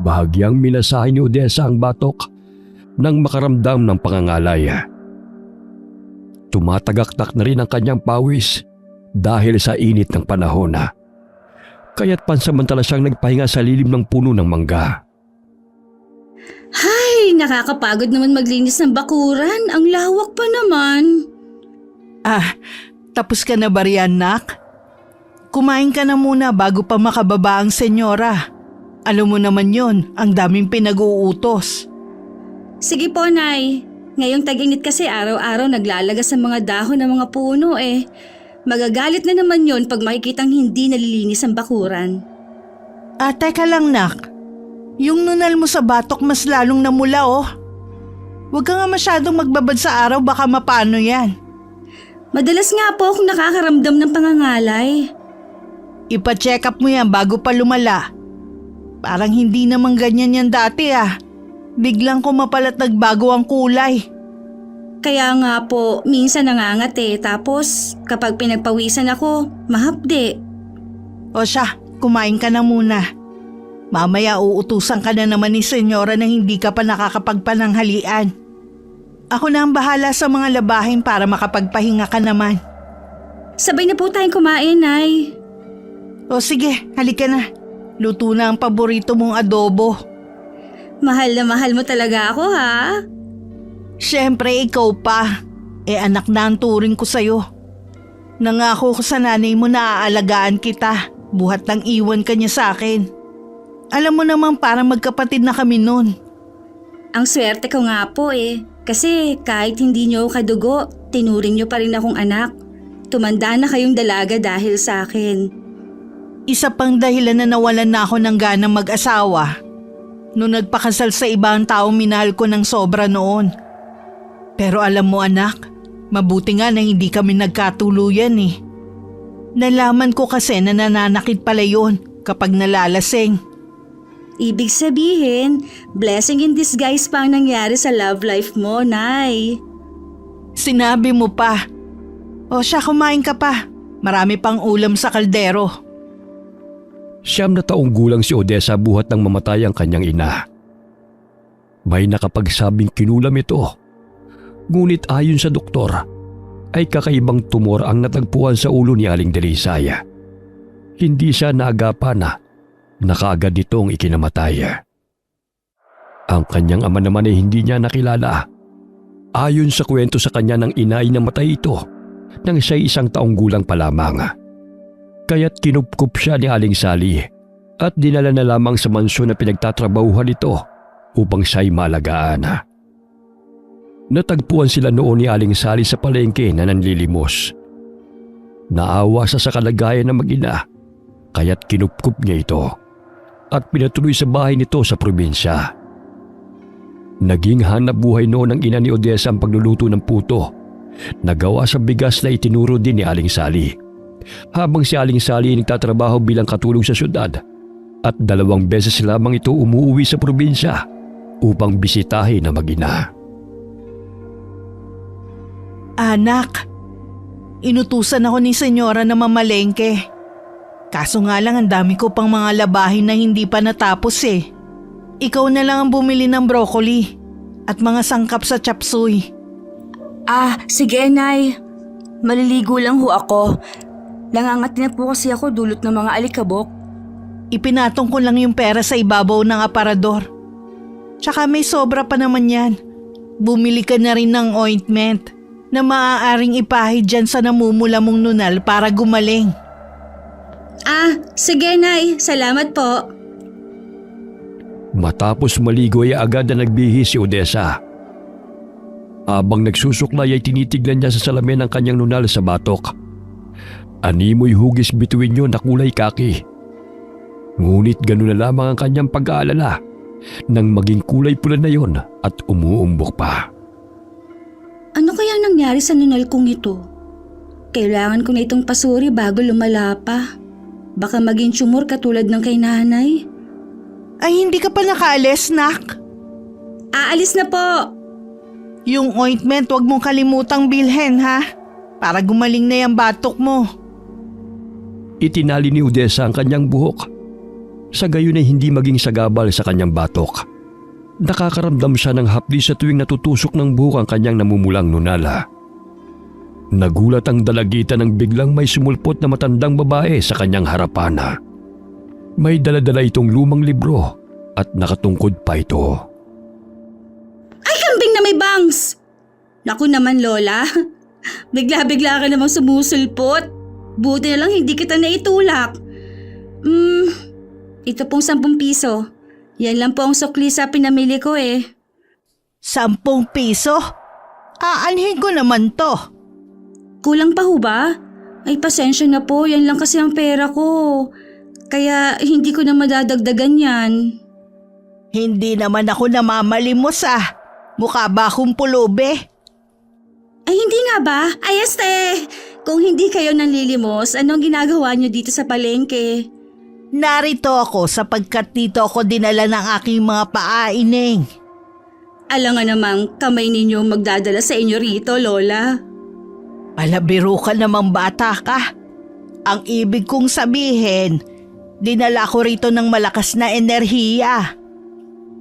Bahagyang minasahe ni Odessa ang batok nang makaramdam ng pangangalay. Tumatagaktak na rin ang kanyang pawis dahil sa init ng panahon. Kaya't pansamantala siyang nagpahinga sa lilim ng puno ng mangga. Hay, nakakapagod naman maglinis ng bakuran. Ang lawak pa naman. Tapos ka na ba riyan, nak? Kumain ka na muna bago pa makababa ang senyora. Alam mo naman yon, ang daming pinag-uutos. Sige po, Nay. Ngayong tag-init kasi araw-araw naglalagas sa mga dahon ng mga puno eh. Magagalit na naman yon pag makikitang hindi nalilinis ang bakuran. Teka lang, nak. Yung nunal mo sa batok mas lalong namula, oh. Huwag ka nga masyadong magbabad sa araw, baka mapano yan. Madalas nga po akong nakakaramdam ng pangangalay. Ipa-check up mo yan bago pa lumala. Parang hindi naman ganyan yan dati, Biglang kumapalat nagbago ang kulay. Kaya nga po, minsan nangangat tapos kapag pinagpawisan ako, mahapde. O siya, kumain ka na muna. Mamaya uutusan ka na naman ni senyora na hindi ka pa nakakapagpananghalian. Ako na ang bahala sa mga labahin para makapagpahinga ka naman. Sabay na po tayong kumain, Nay. O sige, halika na. Luto na ang paborito mong adobo. Mahal na mahal mo talaga ako, ha? Siyempre, ikaw pa. Anak na ang turing ko sa'yo. Nangako ko sa nanay mo na aalagaan kita. Buhat lang iwan ka niya sa akin. Alam mo naman parang magkapatid na kami nun. Ang swerte ko nga po Kasi kahit hindi niyo kadugo, tinuring niyo pa rin akong anak. Tumanda na kayong dalaga dahil sa akin. Isa pang dahilan na nawalan na ako ng ganang mag-asawa. Noong nagpakasal sa ibang taong minahal ko ng sobra noon. Pero alam mo anak, mabuti nga na hindi kami nagkatuluyan Nalaman ko kasi na nananakit pala yun kapag nalalasing. Ibig sabihin, blessing in disguise pa ang nangyari sa love life mo, Nay. Sinabi mo pa. O siya, kumain ka pa. Marami pang ulam sa kaldero. 9 na taong gulang si Odessa buhat nang mamatay ang kanyang ina. May nakapagsabing kinulam ito. Ngunit ayon sa doktor, ay kakaibang tumor ang natagpuan sa ulo ni Aling Delisay. Hindi siya naagapan na kaagad itong ikinamatay. Ang kanyang ama naman ay hindi niya nakilala. Ayon sa kwento sa kanya ng ina ay namatay ito nang siya'y 1 taong gulang pa lamang. Kaya't kinupkup siya ni Aling Sally at dinala na lamang sa mansyon na pinagtatrabahuhan ito upang siya'y malagaan. Natagpuan sila noon ni Aling Sally sa palengke na nanlilimos. Naawa siya sa kalagayan ng mag-ina kaya't kinupkup niya ito at pinatuloy sa bahay nito sa probinsya. Naging hanap buhay noon ng ina ni Odessa ang pagluluto ng puto na gawa sa bigas na itinuro din ni Aling Sally. Habang si Aling Sally ay nagtatrabaho bilang katulong sa syudad at 2 beses lamang ito umuwi sa probinsya upang bisitahin ang mag-ina. Anak, inutusan ako ni senyora na mamalengke. Kaso nga lang ang dami ko pang mga labahin na hindi pa natapos Ikaw na lang ang bumili ng broccoli at mga sangkap sa chop suey. Sige, Nay. Maliligo lang ho ako. Nangangat na po kasi ako dulot ng mga alikabok. Ipinatong ko lang yung pera sa ibabaw ng aparador. Tsaka may sobra pa naman yan. Bumili ka na rin ng ointment na maaaring ipahid dyan sa namumula mong nunal para gumaling. Sige, Nay. Salamat po. Matapos maligo ay agad na nagbihis si Odessa. Habang nagsusuklay ay tinitignan niya sa salamin ang kanyang nunal sa batok. Animoy hugis bituin yun na kulay kaki. Ngunit gano'n na lamang ang kanyang pag-aalala nang maging kulay pula na yon at umuumbok pa. Ano kaya nangyari sa nunal kong ito? Kailangan ko na itong pasuri bago lumala pa. Baka maging tumor katulad ng kay nanay. Ay, hindi ka pa nakaalis, nak? Aalis na po. Yung ointment, wag mong kalimutang bilhin, ha? Para gumaling na yung batok mo. Itinali ni Odessa ang kanyang buhok. Sa gayon ay hindi maging sagabal sa kanyang batok. Nakakaramdam siya ng hapdi sa tuwing natutusok ng buhok ang kanyang namumulang nunala. Nagulat ang dalagitan nang biglang may sumulpot na matandang babae sa kanyang harapan. May daladala itong lumang libro at nakatungkod pa ito. Ay, kambing na may bangs! Naku naman, Lola. Bigla-bigla ka namang sumusulpot. Buti na lang hindi kita naitulak. Ito pong 10 piso. Yan lang po ang sukli sa pinamili ko eh. 10 piso? Aanhin ko naman to. Kulang pa ho ba? Ay, pasensya na po. Yan lang kasi ang pera ko. Kaya hindi ko na madadagdagan yan. Hindi naman ako namamalimos ah. Mukha ba akong pulubi? Ay, hindi nga ba? Ay, este! Kung hindi kayo nanlilimos, anong ginagawa niyo dito sa palengke? Narito ako sapagkat dito ako dinala ng aking mga paaining. Alam nga namang kamay ninyo magdadala sa inyo rito, Lola. Palabiro ka namang bata ka. Ang ibig kong sabihin, dinala ko rito ng malakas na enerhiya.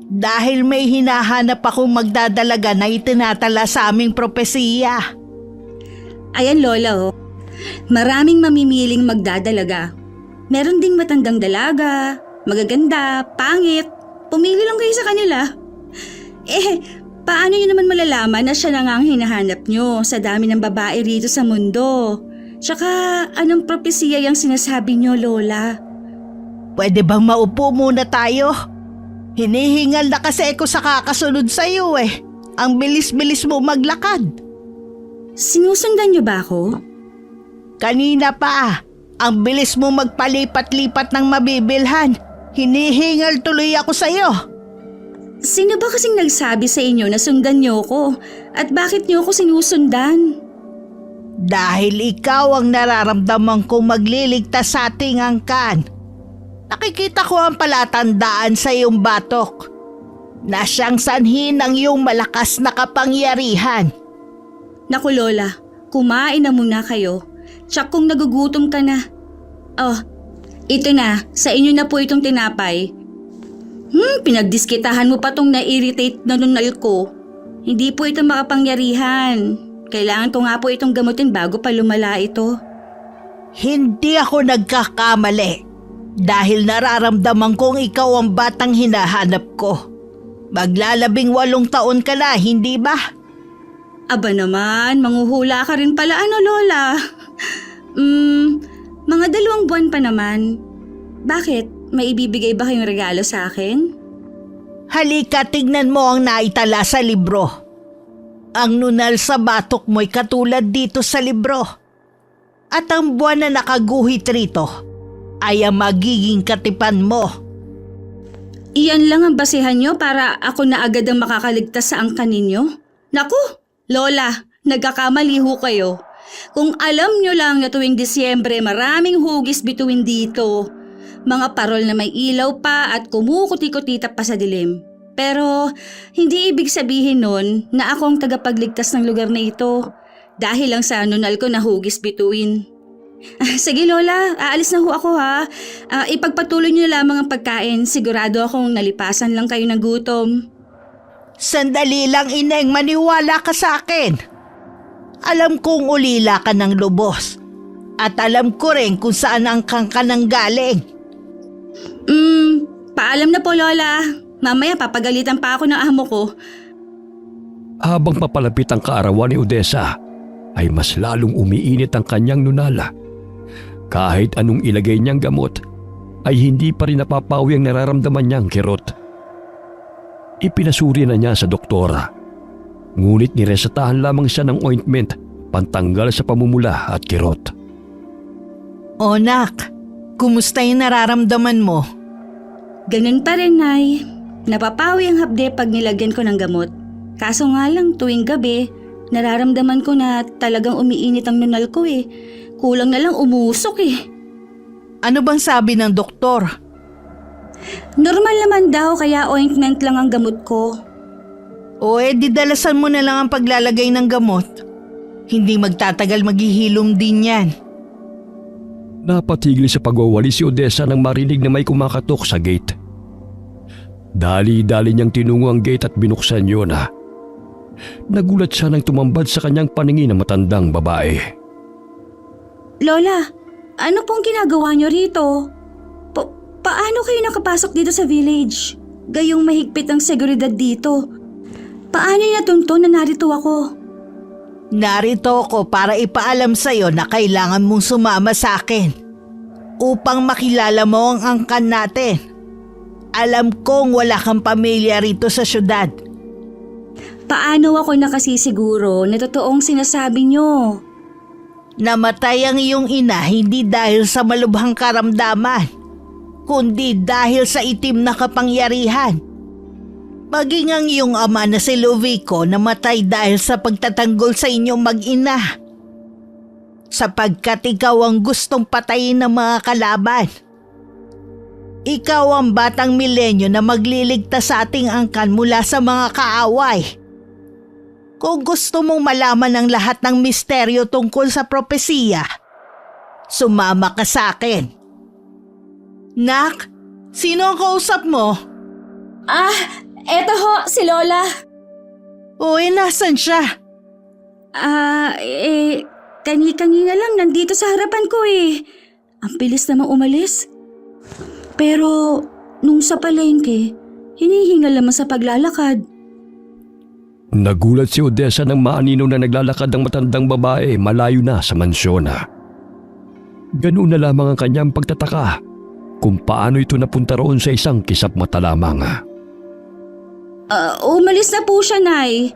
Dahil may hinahanap akong magdadalaga na itinatala sa aming propesiya. Ayan, Lola, oh. Maraming mamimiling magdadalaga. Meron ding matandang dalaga, magaganda, pangit. Pumili lang kayo sa kanila. Paano nyo naman malalaman na siya na nga ang hinahanap nyo sa dami ng babae rito sa mundo? Tsaka, anong propesiya yung sinasabi nyo, Lola? Pwede bang maupo muna tayo? Hinihingal na kasi ako sa kakasunod sa iyo eh. Ang bilis-bilis mo maglakad. Sinusundan nyo ba ako? Kanina pa, ang bilis mo magpalipat-lipat ng mabibilhan. Hinihingal tuloy ako sa iyo. Sino ba kasing nagsabi sa inyo na sundan nyo ko? At bakit nyo ako sinusundan? Dahil ikaw ang nararamdaman kong magliligtas sa ating angkan. Nakikita ko ang palatandaan sa iyong batok na siyang sanhi ng iyong malakas na kapangyarihan. Naku, Lola, kumain na muna kayo. Tsak kung nagugutom ka na. Oh, ito na, sa inyo na po itong tinapay. Pinagdiskitahan mo pa tong na-irritate na nunal ko. Hindi po ito makapangyarihan. Kailangan ko nga po itong gamutin bago pa lumala ito. Hindi ako nagkakamali. Dahil nararamdaman kong ikaw ang batang hinahanap ko. Maglalabing 8 taon ka na, hindi ba? Aba naman, manghuhula ka rin pala Lola. Mga 2 buwan pa naman. Bakit? May ibibigay ba kayong regalo sa akin? Halika, tignan mo ang naitala sa libro. Ang nunal sa batok mo'y katulad dito sa libro. At ang buwan na nakaguhit rito ay ang magiging katipan mo. Iyan lang ang basehan nyo para ako na agad ang makakaligtas sa angkan ninyo? Naku, Lola, nagkakamali ho kayo. Kung alam nyo lang na tuwing Disyembre maraming hugis bituin dito. Mga parol na may ilaw pa at kumukuti-kutita pa sa dilim. Pero hindi ibig sabihin nun na ako ang tagapagligtas ng lugar na ito. Dahil lang sa nunal ko na hugis bituin. Sige Lola, aalis na ho ako ha. Ipagpatuloy niyo lamang ang pagkain. Sigurado akong nalipasan lang kayo ng gutom. Sandali lang, Ineng, maniwala ka sa akin. Alam kong ulila ka ng lubos. At alam ko rin kung saan ang kangka nang galing. Paalam na po Lola. Mamaya papagalitan pa ako ng amo ko. Habang papalapit ang kaarawan ni Odessa, ay mas lalong umiinit ang kanyang nunala. Kahit anong ilagay niyang gamot, ay hindi pa rin napapawi ang nararamdaman niyang kirot. Ipinasuri na niya sa doktora. Ngunit niresetahan lamang siya ng ointment pantanggal sa pamumula at kirot. O nak, kumusta yung nararamdaman mo? Ganun pa rin, Nay. Napapawi ang hapde pag nilagyan ko ng gamot. Kaso nga lang tuwing gabi, nararamdaman ko na talagang umiinit ang nunal ko eh. Kulang na lang umusok eh. Ano bang sabi ng doktor? Normal naman daw kaya ointment lang ang gamot ko. O di dalasan mo na lang ang paglalagay ng gamot. Hindi magtatagal maghihilom din yan. Napatigil sa pagwawali si Odessa nang marinig na may kumakatok sa gate. Dali-dali niyang tinungo ang gate at binuksan yun. Nagulat siya nang tumambad sa kanyang paningin ng matandang babae. Lola, ano pong ginagawa niyo rito? Paano kayo nakapasok dito sa village? Gayong mahigpit ang seguridad dito. Paano niyo natunto na narito ako? Narito ako para ipaalam sa'yo na kailangan mong sumama sa akin upang makilala mo ang angkan natin. Alam kong wala kang pamilya rito sa syudad. Paano ako nakasisiguro na totoong sinasabi niyo? Namatay ang iyong ina hindi dahil sa malubhang karamdaman, kundi dahil sa itim na kapangyarihan. Maging ang iyong ama na si Ludovico namatay dahil sa pagtatanggol sa inyong mag-ina. Sapagkat ikaw ang gustong patayin ng mga kalaban. Ikaw ang batang milenyo na magliligtas sa ating angkan mula sa mga kaaway. Kung gusto mong malaman ang lahat ng misteryo tungkol sa propesiya, sumama ka sa akin. Nak, sino ang kausap mo? Eto ho, si Lola. Nasan siya? Kani-kanina lang nandito sa harapan ko eh. Ang bilis namang umalis. Pero nung sa palengke, hinihingal naman sa paglalakad. Nagulat si Odessa nang maanino na naglalakad ang matandang babae malayo na sa mansyon. Ganoon na lamang ang kanyang pagtataka kung paano ito napunta roon sa isang kisap mata lamang. Umalis na po siya, Nay.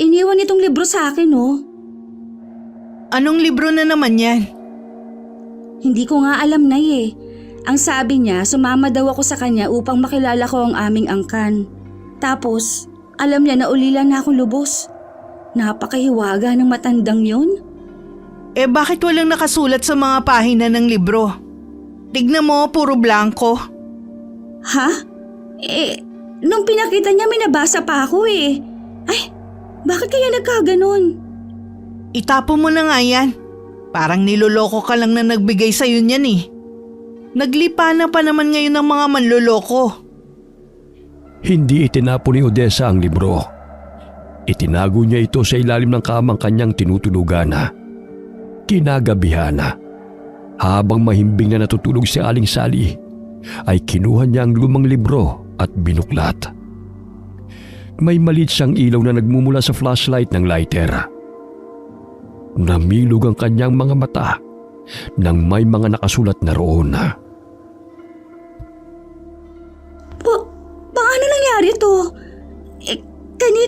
Iniwan itong libro sa akin, oh. Anong libro na naman yan? Hindi ko nga alam, Nay eh. Ang sabi niya, sumama daw ako sa kanya upang makilala ko ang aming angkan. Tapos, alam niya na ulila na akong lubos. Napakahiwaga ng matandang yun. Bakit walang nakasulat sa mga pahina ng libro? Tignan mo, puro blanco. Ha? Nung pinakita niya may nabasa pa ako eh. Ay, bakit kaya nagkaganon? Itapon mo na nga yan. Parang niloloko ka lang na nagbigay sa'yo niyan eh. Naglipa na pa naman ngayon ng mga manloloko. Hindi itinapon ni Odessa ang libro. Itinago niya ito sa ilalim ng kamang kanyang tinutulugan. Kinagabihan, habang mahimbing na natutulog si Aling Sally, ay kinuha niya ang lumang libro at binuklat. May maliit siyang ilaw na nagmumula sa flashlight ng lighter. Namilog ang kanyang mga mata nang may mga nakasulat na roon. Paano nangyari to?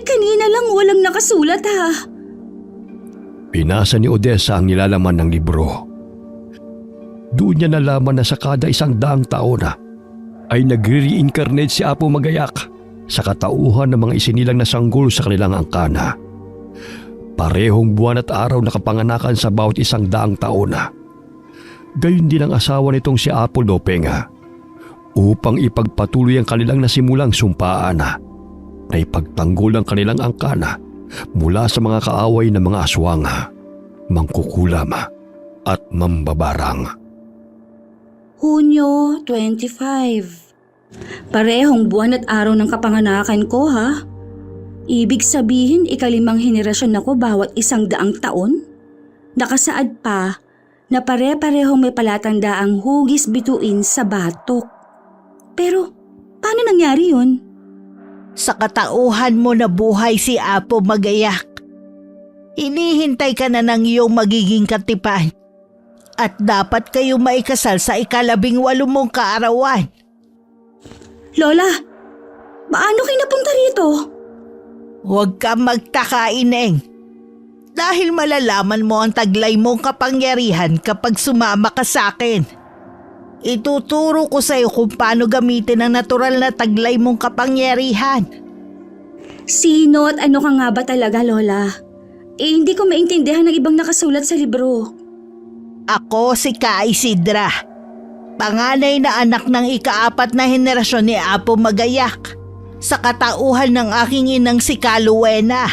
Kanina lang walang nakasulat ha. Pinasa ni Odessa ang nilalaman ng libro. Doon niya nalaman na sa kada 100 taon ay nagre-reincarnate si Apo Magayak sa katauhan ng mga isinilang na sanggol sa kanilang angkana. Parehong buwan at araw na kapanganakan sa bawat 100 taon. Gayon din ang asawa nitong si Apo Lopeng upang ipagpatuloy ang kanilang nasimulang sumpaan na ipagtanggol ang kanilang angkana mula sa mga kaaway ng mga aswang, mangkukulam at mambabarang. Hunyo 25. Parehong buwan at araw ng kapanganakan ko ha. Ibig sabihin 5 henerasyon ako bawat 100 taon? Nakasaad pa na pare-parehong may palatandaang hugis bituin sa batok. Pero paano nangyari yun? Sa katauhan mo na buhay si Apo Magayak. Hinihintay ka na ng iyong magiging katipan at dapat kayo maikasal sa 18 mong kaarawan. Lola, paano kayo napunta rito? Huwag ka magtaka, Ineng. Dahil malalaman mo ang taglay mong kapangyarihan kapag sumama ka sa akin. Ituturo ko sa iyo kung paano gamitin ang natural na taglay mong kapangyarihan. Sino at ano ka nga ba talaga, Lola? Hindi ko maintindihan ng ibang nakasulat sa libro. Ako si Ka Isidra, panganay na anak ng ika-4 na henerasyon ni Apo Magayak, sa katauhan ng aking inang si Kaluwena.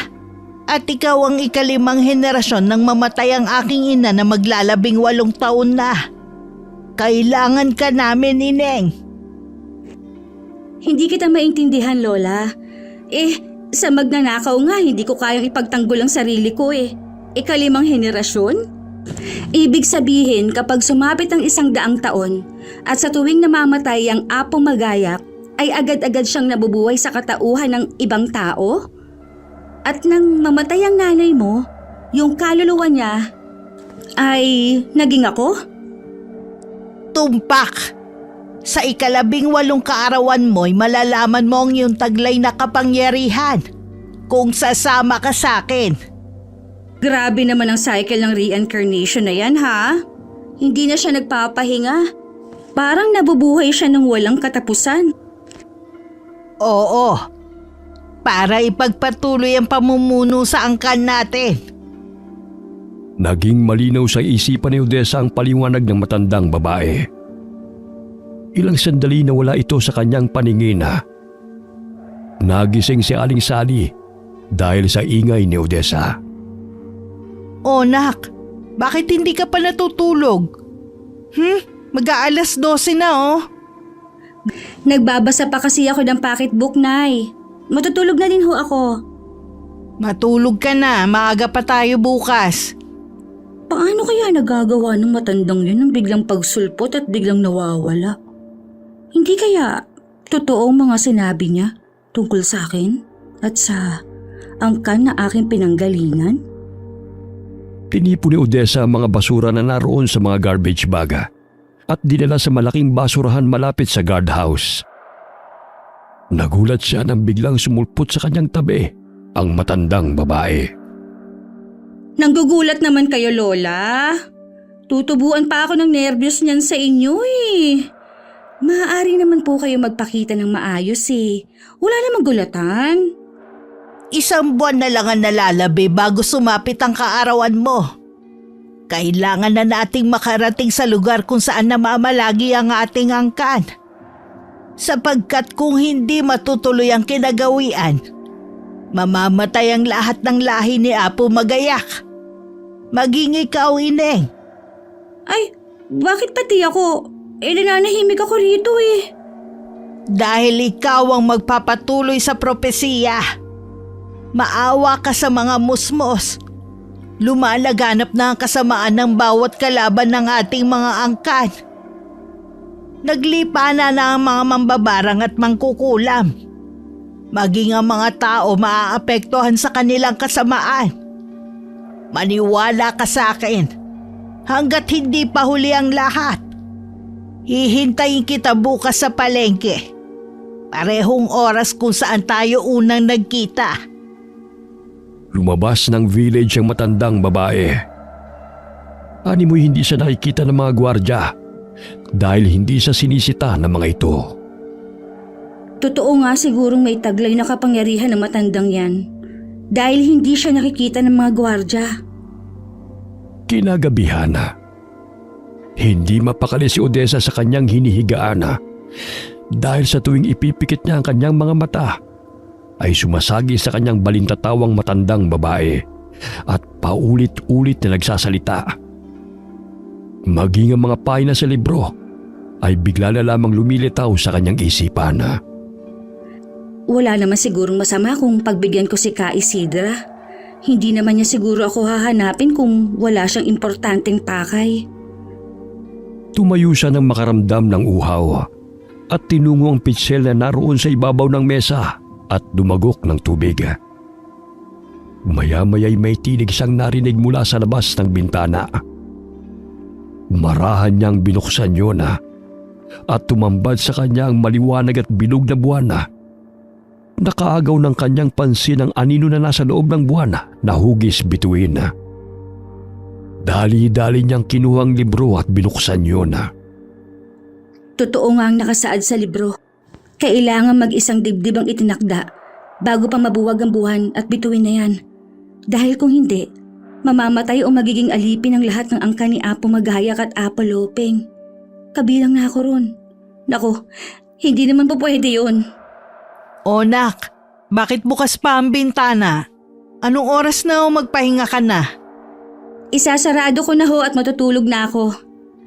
At ikaw ang 5 henerasyon nang mamatay ang aking ina na maglalabing 8 taon na. Kailangan ka namin, Ineng. Hindi kita maintindihan, Lola. Sa magnanakaw nga, hindi ko kayang ipagtanggol ang sarili ko eh. Ikalimang henerasyon? Ibig sabihin, kapag sumapit ang 100 taon at sa tuwing namamatay ang Apo Magayak, ay agad-agad siyang nabubuhay sa katauhan ng ibang tao? At nang mamatay ang nanay mo, yung kaluluwa niya ay naging ako? Tumpak! Sa 18 kaarawan mo'y malalaman mo ang iyong taglay na kapangyarihan kung sasama ka sa akin. Grabe naman ang cycle ng reincarnation na yan, ha? Hindi na siya nagpapahinga. Parang nabubuhay siya ng walang katapusan. Oo, para ipagpatuloy ang pamumuno sa angkan natin. Naging malinaw sa isipan ni Odessa ang paliwanag ng matandang babae. Ilang sandali na wala ito sa kanyang paningin. Nagising si Aling Sally dahil sa ingay ni Odessa. O nak, bakit hindi ka pa natutulog? Mag-aalas 12 na oh. Nagbabasa pa kasi ako ng pocketbook, Nay. Matutulog na din ho ako. Matulog ka na, maaga pa tayo bukas. Paano kaya nagagawa ng matandang yun ng biglang pagsulpot at biglang nawawala? Hindi kaya totoo ang mga sinabi niya tungkol sa akin at sa angkan na aking pinanggalingan? Tinipo ni Odessa ang mga basura na naroon sa mga garbage bag at dinala sa malaking basurahan malapit sa guardhouse. Nagulat siya nang biglang sumulpot sa kanyang tabi ang matandang babae. Nanggugulat naman kayo, Lola. Tutubuan pa ako ng nervyos niyan sa inyo eh. Maaari naman po kayo magpakita ng maayos eh. Wala namang gulatan. 1 buwan na lang ang nalalabi bago sumapit ang kaarawan mo. Kailangan na nating makarating sa lugar kung saan namamalagi ang ating angkan. Sapagkat kung hindi matutuloy ang kinagawian, mamamatay ang lahat ng lahi ni Apo Magayak. Maging ikaw, Ineng. Ay, bakit pati ako? Nananahimik ako rito eh. Dahil ikaw ang magpapatuloy sa propesiya. Maawa ka sa mga musmos. Lumalaganap na ang kasamaan ng bawat kalaban ng ating mga angkan. Naglipa na ang mga mambabarang at mangkukulam. Maging ang mga tao maaapektuhan sa kanilang kasamaan. Maniwala ka sa akin. Hanggat hindi pa huli ang lahat. Hihintayin kita bukas sa palengke. Parehong oras kung saan tayo unang nagkita. Lumabas ng village ang matandang babae. Animoy hindi siya nakikita ng mga gwardya dahil hindi siya sinisita ng mga ito. Totoo nga sigurong may taglay na kapangyarihan ng matandang yan dahil hindi siya nakikita ng mga gwardya. Kinagabihan na. Hindi mapakali si Odessa sa kanyang hinihigaan dahil sa tuwing ipipikit niya ang kanyang mga mata ay sumasagi sa kanyang balintatawang matandang babae at paulit-ulit na nagsasalita. Maging ang mga pahina sa libro ay bigla na lamang lumilitaw sa kanyang isipan. Wala naman sigurong masama kung pagbigyan ko si Ka Isidra. Hindi naman niya siguro ako hahanapin kung wala siyang importanteng pakay. Tumayo siya nang makaramdam ng uhaw at tinungo ang pitsel na naroon sa ibabaw ng mesa at dumagok ng tubig. Maya-maya'y may tinig siyang narinig mula sa labas ng bintana. Marahan niyang binuksan yun at tumambad sa kanya ang maliwanag at bilog na buwan. Nakaagaw ng kanyang pansin ang anino na nasa loob ng buwan na hugis bituin. Dali-dali niyang kinuha ang libro at binuksan yun. Totoo nga ang nakasaad sa libro. Kailangan mag-isang dibdib ang itinakda bago pa mabuwag ang buwan at bituin na yan. Dahil kung hindi, mamamatay o magiging alipin ang lahat ng angkan ni Apo Magayak at Apo Lopeng. Kabilang na ako ron. Naku, hindi naman po pwede yun. O nak, bakit bukas pa ang bintana? Anong oras na o magpahinga ka na? Isasarado ko na ho at matutulog na ako.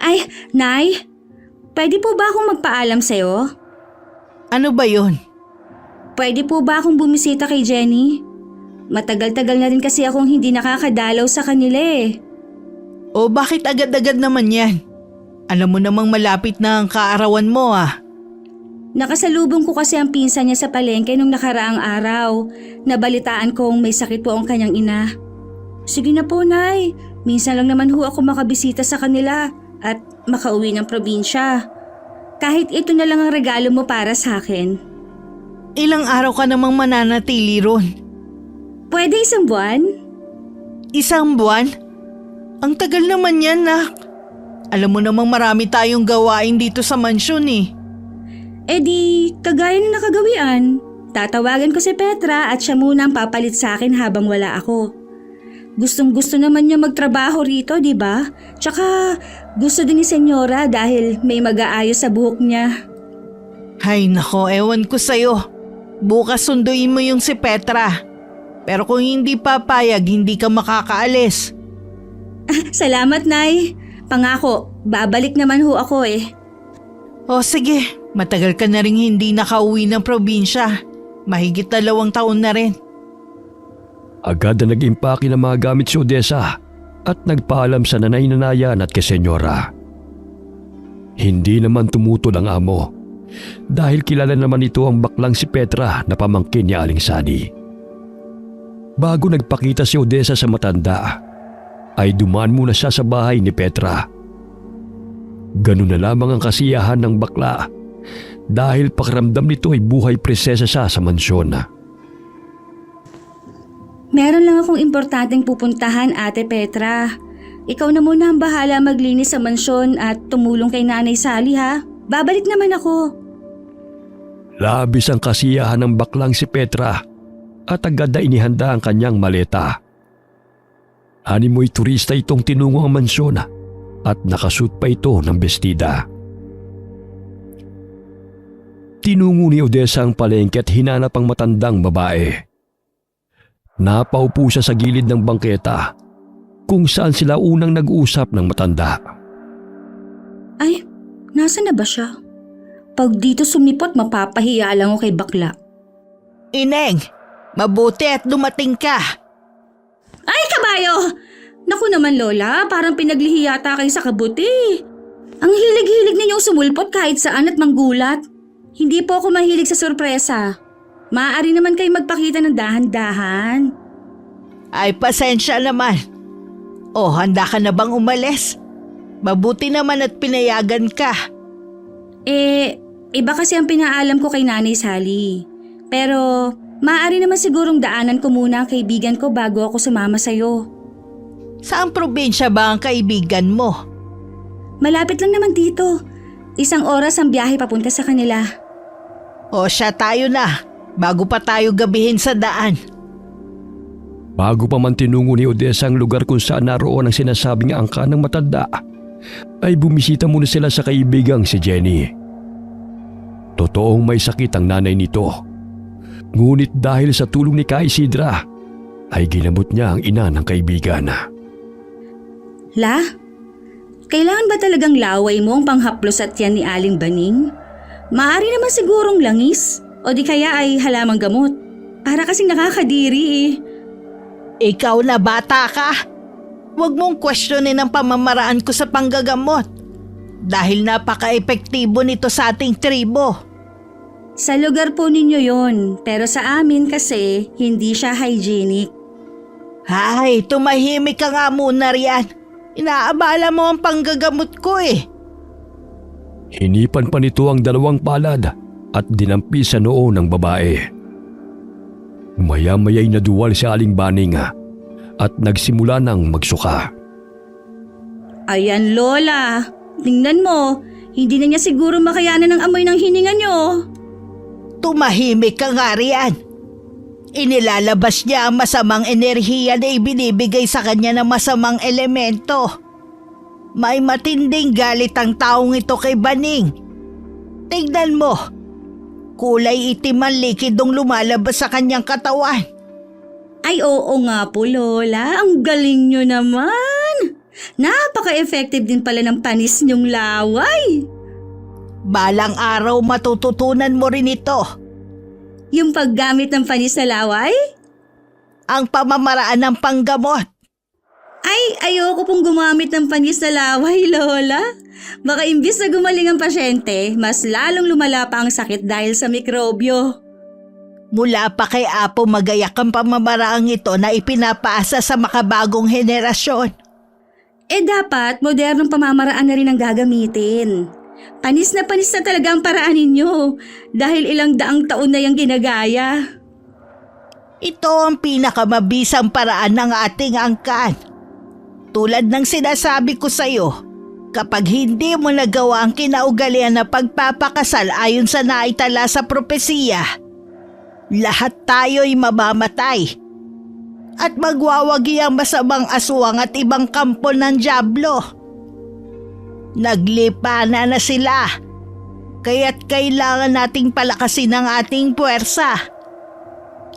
Ay, Nay, Pwede po ba akong magpaalam sa'yo? Ano ba yon? Pwede po ba akong bumisita kay Jenny? Matagal-tagal na rin kasi akong hindi nakakadalaw sa kanila eh. O bakit agad-agad naman yan? Alam mo namang malapit na ang kaarawan mo ah. Nakasalubong ko kasi ang pinsan niya sa palengke nung nakaraang araw. Nabalitaan kong may sakit po ang kanyang ina. Sige na po, Nay. Minsan lang naman ho ako makabisita sa kanila at makauwi ng probinsya. Kahit ito na lang ang regalo mo para sa akin. Ilang araw ka namang mananatili ron? Pwede isang buwan? Isang buwan? Ang tagal naman yan, nak. Alam mo namang marami tayong gawain dito sa mansyon eh. Eh di, kagaya ng nakagawian. Tatawagan ko si Petra at siya muna ang papalit sa akin habang wala ako. Gustong-gusto naman niya magtrabaho rito, di ba? Tsaka gusto din ni Senyora dahil may mag-aayos sa buhok niya. Hay nako, ewan ko sa'yo. Bukas sunduin mo yung si Petra. Pero kung hindi papayag, hindi ka makakaalis. Salamat, Nay. Pangako, babalik naman ho ako eh. O sige, matagal ka na rin hindi nakauwi ng probinsya. Mahigit 2 taon na rin. Agad na nag-impake ng mga gamit si Odessa at nagpaalam sa nanay-nanayan at kay Senyora. Hindi naman tumutol ang amo dahil kilala naman ito ang baklang si Petra na pamangkin ni Aling Sani. Bago nagpakita si Odessa sa matanda, ay dumaan muna siya sa bahay ni Petra. Ganun na lamang ang kasiyahan ng bakla dahil pakiramdam nito ay buhay presesa siya sa mansyon. Meron lang akong importanteng pupuntahan, Ate Petra. Ikaw na muna ang bahala maglinis sa mansyon at tumulong kay Nanay Sally ha. Babalik naman ako. Labis ang kasiyahan ng baklang si Petra at agad na inihanda ang kanyang maleta. Animoy turista itong tinungo ang mansyon at nakasuot pa ito ng bestida. Tinungo ni Odessa ang palengke at hinanap ang matandang babae. Napaupo siya sa gilid ng bangketa kung saan sila unang nag-usap ng matanda. Ay, nasa na ba siya? Pag dito sumipot, mapapahiya lang ako kay bakla. Ineng, mabuti at dumating ka. Ay, kabayo! Naku naman, Lola, parang pinaglihi yata kayo sa kabuti. Ang hilig-hilig ninyong sumulpot kahit saan at manggulat. Hindi po ako mahilig sa sorpresa. Maaari naman kayo magpakita ng dahan-dahan. Ay, pasensya naman. O, handa ka na bang umalis? Mabuti naman at pinayagan ka. Iba kasi ang pinaalam ko kay Nanay Sally. Pero, maaari naman sigurong daanan ko muna ang kaibigan ko bago ako sumama sa'yo. Saan probinsya ba ang kaibigan mo? Malapit lang naman dito. 1 oras ang biyahe papunta sa kanila. O siya, tayo na. Bago pa tayo gabihin sa daan. Bago pa man tinungo ni Odessa ang lugar kung saan naroon ang sinasabing angka ng matanda, ay bumisita muna sila sa kaibigang si Jenny. Totoong may sakit ang nanay nito. Ngunit dahil sa tulong ni Ka Isidra, ay ginamot niya ang ina ng kaibigan. La, kailangan ba talagang laway mo ang panghaplos at yan ni Aling Baning? Maaari naman sigurong langis. O di kaya ay halamang gamot. Para kasing nakakadiri eh. Ikaw na bata ka. Huwag mong questionin ang pamamaraan ko sa panggagamot. Dahil napaka-epektibo nito sa ating tribo. Sa lugar po ninyo yon, pero sa amin kasi hindi siya hygienic. Hay, tumahimik ka nga muna riyan. Inaabala mo ang panggagamot ko eh. Hinipan pa nito ang 2 palad at dinampi sa noo ng babae. Maya-maya'y naduwal si Aling Baning at nagsimula ng magsuka. Ayan, Lola. Tingnan mo, hindi na niya siguro makayanan ng amoy ng hininga niyo. Tumahimik ka nga riyan. Inilalabas niya ang masamang enerhiya na ibinibigay sa kanya ng masamang elemento. May matinding galit ang taong ito kay Baning. Tignan mo. Kulay itim ang likidong lumalabas sa kanyang katawan. Ay oo nga po, Lola. Ang galing niyo naman. Napaka-effective din pala ng panis niyong laway. Balang araw matututunan mo rin ito. Yung paggamit ng panis na laway? Ang pamamaraan ng panggamot. Ay, ayoko pong gumamit ng panis na laway, Lola. Baka imbis na gumaling ang pasyente, mas lalong lumala pa ang sakit dahil sa mikrobyo. Mula pa kay Apo magayak ang pamamaraang ito na ipinapaasa sa makabagong henerasyon. Dapat modernong pamamaraan na rin ang gagamitin. Panis na talaga ang paraan ninyo dahil ilang daang taon na yung ginagaya. Ito ang pinakamabisang paraan ng ating angkan. Tulad ng sinasabi ko sa iyo, kapag hindi mo nagawa ang kinaugalian na pagpapakasal ayon sa naitala sa propesiya, lahat tayo'y mamamatay at magwawagi ang masamang aswang at ibang kampo ng dyablo. Naglipa na sila, kaya't kailangan nating palakasin ang ating puwersa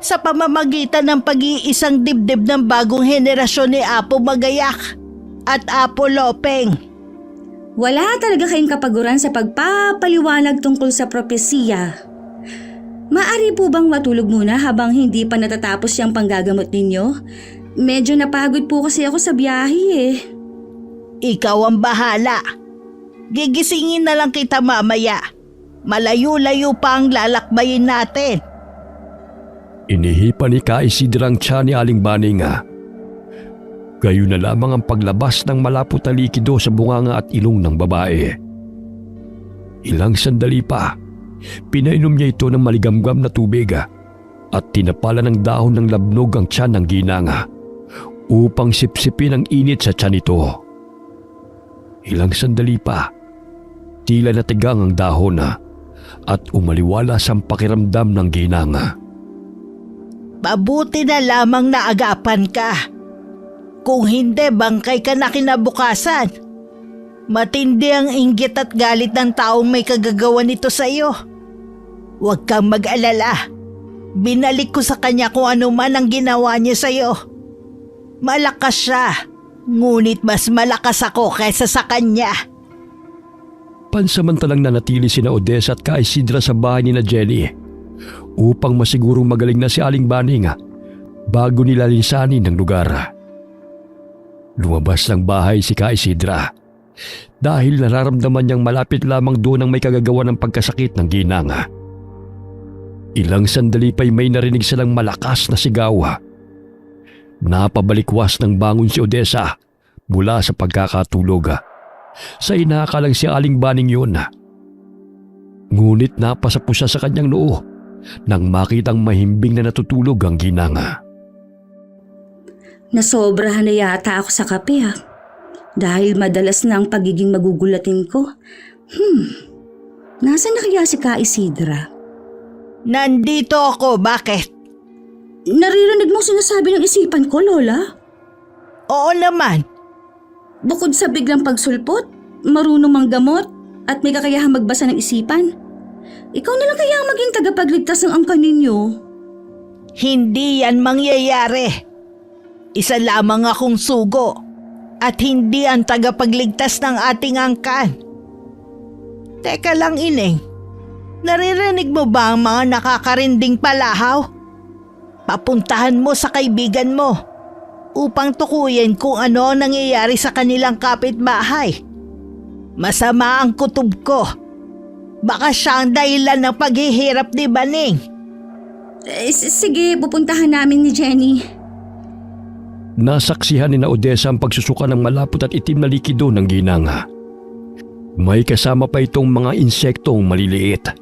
sa pamamagitan ng pag-iisang dibdib ng bagong henerasyon ni Apo Magayak at Apo Lopeng. Wala talaga kayong kapaguran sa pagpapaliwanag tungkol sa propesiya. Maari po bang matulog muna habang hindi pa natatapos yung panggagamot ninyo? Medyo napagod po kasi ako sa biyahe eh. Ikaw ang bahala. Gigisingin na lang kita mamaya. Malayo-layo pa ang lalakbayin natin. Inihipa ni Ka Isidra ang tiyan ni Aling Baning. Gayon na lamang ang paglabas ng malapot na likido sa bunganga at ilong ng babae. Ilang sandali pa, pinainom niya ito ng maligamgam na tubig at tinapala ng dahon ng labnog ang tiyan ng ginanga upang sipsipin ang init sa tiyan nito. Ilang sandali pa, tila natigang ang dahon at umaliwalas ang pakiramdam ng ginanga. Mabuti na lamang naagapan ka. Kung hindi, bangkay ka na kinabukasan. Matindi ang inggit at galit ng taong may kagagawa nito sa iyo. Huwag kang mag-alala. Binalik ko sa kanya kung ano man ang ginawa niya sa iyo. Malakas siya, ngunit mas malakas ako kaysa sa kanya. Pansamantalang nanatili sina Odessa at Ka Isidra sa bahay ni na Jenny upang masigurong magaling na si Aling Baning bago nila linsanin ng lugar. Lumabas ng bahay si Ka Isidra dahil nararamdaman niyang malapit lamang doon ang may kagagawa ng pagkasakit ng ginanga. Ilang sandali pa'y may narinig silang malakas na sigaw. Napabalikwas ng bangon si Odessa mula sa pagkakatulog. Sa inakalang si Aling Baning yun. Ngunit napasapo siya sa kanyang noo nang makitang mahimbing na natutulog ang ginanga. Nasobrahan na yata ako sa kape dahil madalas na ang pagiging magugulatin ko. Nasaan na kaya si Ka Isidra? Nandito ako, bakit? Naririnig mong sinasabi ng isipan ko, Lola? Oo naman. Bukod sa biglang pagsulpot, marunong manggamot at may kakayahang magbasa ng isipan, ikaw na lang kaya ang maging tagapagligtas ng angkan ninyo. Hindi yan mangyayari. Isa lamang akong sugo at hindi ang tagapagligtas ng ating angkan. Teka lang, Ineng. Naririnig mo ba ang mga nakakarinding palahaw? Papuntahan mo sa kaibigan mo upang tukuyin kung ano ang nangyayari sa kanilang kapitbahay. Masama ang kutob ko. Baka siya ang dahilan ng paghihirap ni Baning. Sige, pupuntahan namin ni Jenny. Nasaksihan ni na Odessa ang pagsusuka ng malapot at itim na likido ng ginanga. May kasama pa itong mga insektong maliliit.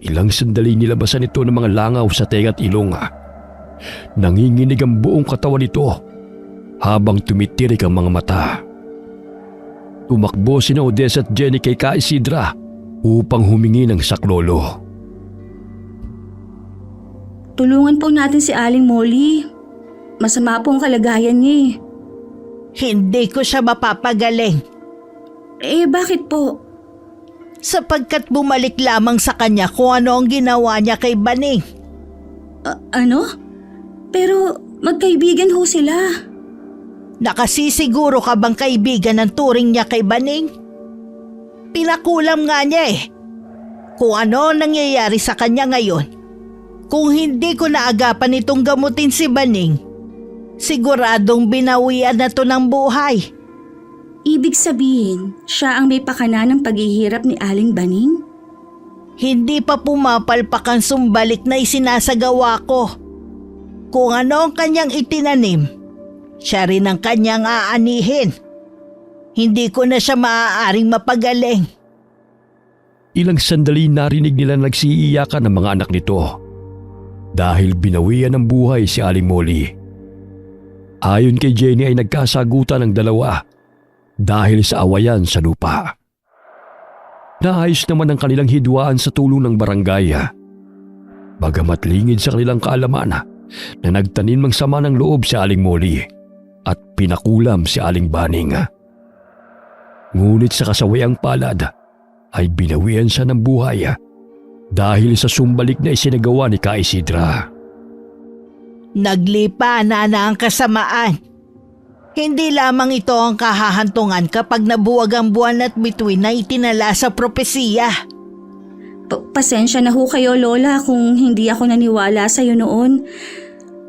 Ilang sandali nilabasan ito ng mga langaw sa tenga at ilong. Nanginginig ang buong katawan nito habang tumitirik ang mga mata. Tumakbo sina Odessa at Jenny kay Ka Isidra upang humingi ng saklolo. Tulungan po natin si Aling Molly. Masama po ang kalagayan niya. Hindi ko siya mapapagaling. Bakit po? Sapagkat bumalik lamang sa kanya kung ano ang ginawa niya kay Baning. Ano? Pero magkaibigan ho sila. Nakasisiguro ka bang kaibigan ng turing niya kay Baning? Pinakulam nga niya eh. Kung ano ang nangyayari sa kanya ngayon, kung hindi ko naagapan itong gamutin si Baning, siguradong binawian na to ng buhay. Ibig sabihin, siya ang may pakana ng paghihirap ni Aling Baning? Hindi pa pumapalpak ang sumbalik na isinasagawa ko. Kung ano ang kanyang itinanim, siya rin ang kanyang aanihin. Hindi ko na siya maaaring mapagaling. Ilang sandali narinig nila nagsiiyakan ng mga anak nito dahil binawian ng buhay si Aling Molly. Ayon kay Jenny ay nagkasagutan ng dalawa dahil sa awayan sa lupa. Naayos naman ang kanilang hidwaan sa tulong ng barangay. Bagamat lingid sa kanilang kaalaman na nagtanim ng sama ng loob si Aling Molly at pinakulam si Aling Baning. Ngunit sa kasawayang palad ay binawian siya ng buhay dahil sa sumbalik na isinagawa ni Ka Isidra. Naglipa na ang kasamaan. Hindi lamang ito ang kahahantungan kapag nabuwag ang buwan at bituin na itinala sa propesiya. Pasensya na ho kayo, Lola, kung hindi ako naniwala sa iyo noon.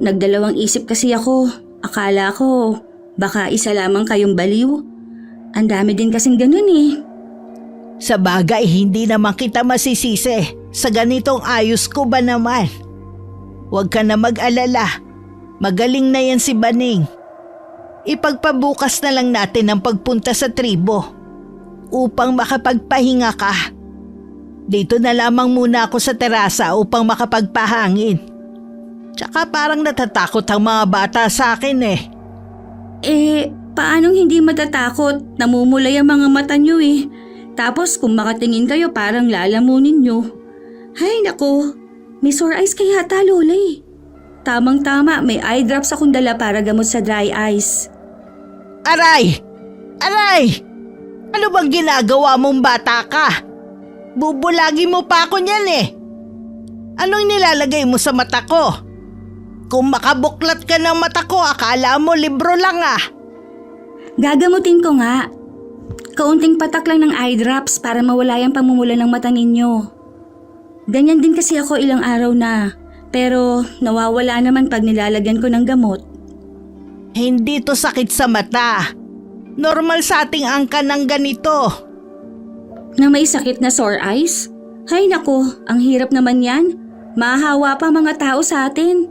Nagdalawang isip kasi ako. Akala ko baka isa lamang kayong baliw. Ang dami din kasing ganun eh. Sa bagay, hindi naman kita masisisi. Sa ganitong ayos ko ba naman? Huwag ka na mag-alala. Magaling na yan si Baning. Ipagpabukas na lang natin ang pagpunta sa tribo upang makapagpahinga ka. Dito na lamang muna ako sa terasa upang makapagpahangin. Tsaka parang natatakot ang mga bata sa akin eh. Paanong hindi matatakot? Namumulay ang mga mata nyo eh. Tapos kung makatingin kayo parang lalamunin nyo. Hay nako, may sore eyes kaya ata, Lola eh. Tamang-tama, may eye drops akong dala para gamot sa dry eyes. Aray! Aray! Ano bang ginagawa mong bata ka? Bubulagi mo pa ako niyan eh. Anong nilalagay mo sa mata ko? Kung makabuklat ka ng mata ko, akala mo libro lang ah. Gagamutin ko nga. Kaunting patak lang ng eye drops para mawala yung pamumula ng mata ninyo. Ganyan din kasi ako ilang araw na. Pero nawawala naman pag nilalagyan ko ng gamot. Hindi to sakit sa mata. Normal sa ating angka ng ganito. Na may sakit na sore eyes? Hay nako, ang hirap naman yan. Mahahawa pa mga tao sa atin.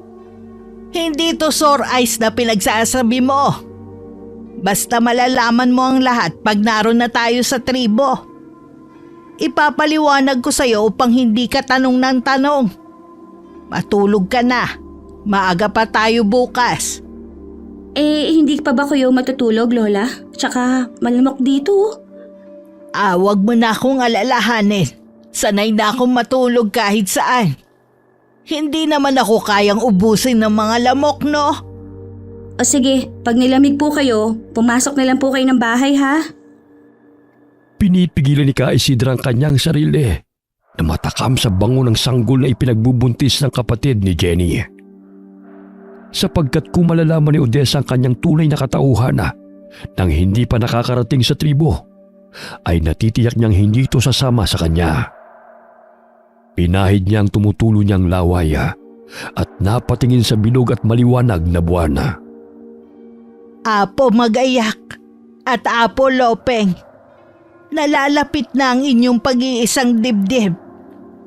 Hindi to sore eyes na pinagsasabi mo. Basta malalaman mo ang lahat pag naroon na tayo sa tribo. Ipapaliwanag ko sa'yo upang hindi ka tanong ng tanong. Matulog ka na. Maaga pa tayo bukas. Hindi pa ba kayo matutulog, Lola? Tsaka malamok dito. Wag mo na akong alalahanin. Sanay na akong matulog kahit saan. Hindi naman ako kayang ubusin ng mga lamok, no? O sige, pag nilamig po kayo, pumasok na lang po kayo ng bahay ha? Pinipigilan ni Ka Isidra ang kanyang sarili na matakam sa bango ng sanggol na ipinagbubuntis ng kapatid ni Jenny. Sapagkat kung malalaman ni Odessa ang kanyang tunay na katauhan nang hindi pa nakakarating sa tribo, ay natitiyak niyang hindi ito sasama sa kanya. Pinahid niya ang tumutulo niyang laway at napatingin sa bilog at maliwanag na buwan. Apo Magayak at Apo Lopeng, nalalapit na ang inyong pag-iisang dibdib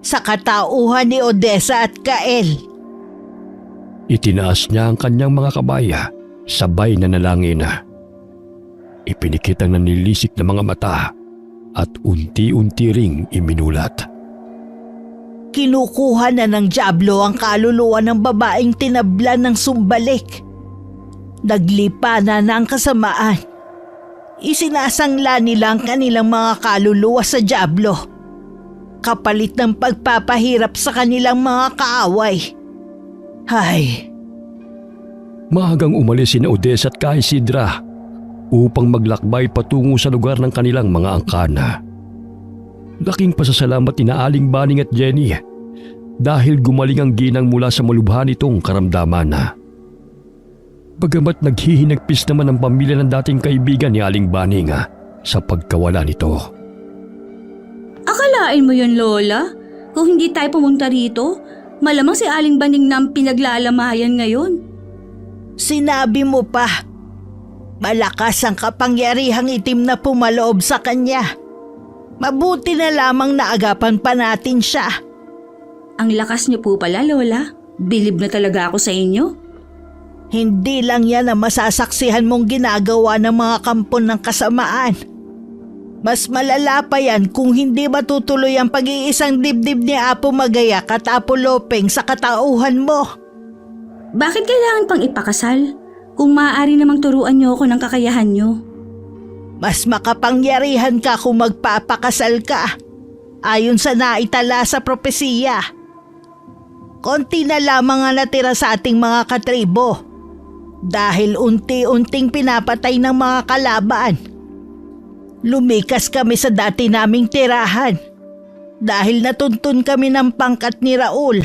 sa katauhan ni Odessa at Kael. Itinaas niya ang kanyang mga kabaya, sabay na nalangin. Ipinikit ang nanilisik na mga mata at unti-unti ring iminulat. Kinukuha na ng dyablo ang kaluluwa ng babaeng tinablan ng sumbalik. Naglipa na ang kasamaan. Isinasangla nila ang kanilang mga kaluluwa sa dyablo, kapalit ng pagpapahirap sa kanilang mga kaaway. Hay! Maagang umalis sina Odessa at Ka Isidra upang maglakbay patungo sa lugar ng kanilang mga angkana. Laking pasasalamat ni Aling Baning at Jenny dahil gumaling ang ginang mula sa malubha nitong karamdaman. Bagamat naghihinagpis naman ang pamilya ng dating kaibigan ni Aling Baning sa pagkawala nito. Akalain mo yun, Lola? Kung hindi tayo pumunta rito, malamang si Aling Baning na ang pinaglalamayan ngayon. Sinabi mo pa, malakas ang kapangyarihang itim na pumaloob sa kanya. Mabuti na lamang naagapan pa natin siya. Ang lakas niyo po pala, Lola. Bilib na talaga ako sa inyo. Hindi lang yan ang masasaksihan mong ginagawa ng mga kampon ng kasamaan. Mas malala pa yan kung hindi matutuloy ang pag-iisang dibdib ni Apo Magayak at Apo Lopeng sa katauhan mo. Bakit kailangan pang ipakasal? Kung maaari namang turuan niyo ako ng kakayahan niyo. Mas makapangyarihan ka kung magpapakasal ka, ayon sa naitala sa propesiya. Konti na lamang ang natira sa ating mga katribo dahil unti-unting pinapatay ng mga kalaban. Lumikas kami sa dati naming tirahan dahil natuntun kami ng pangkat ni Raul.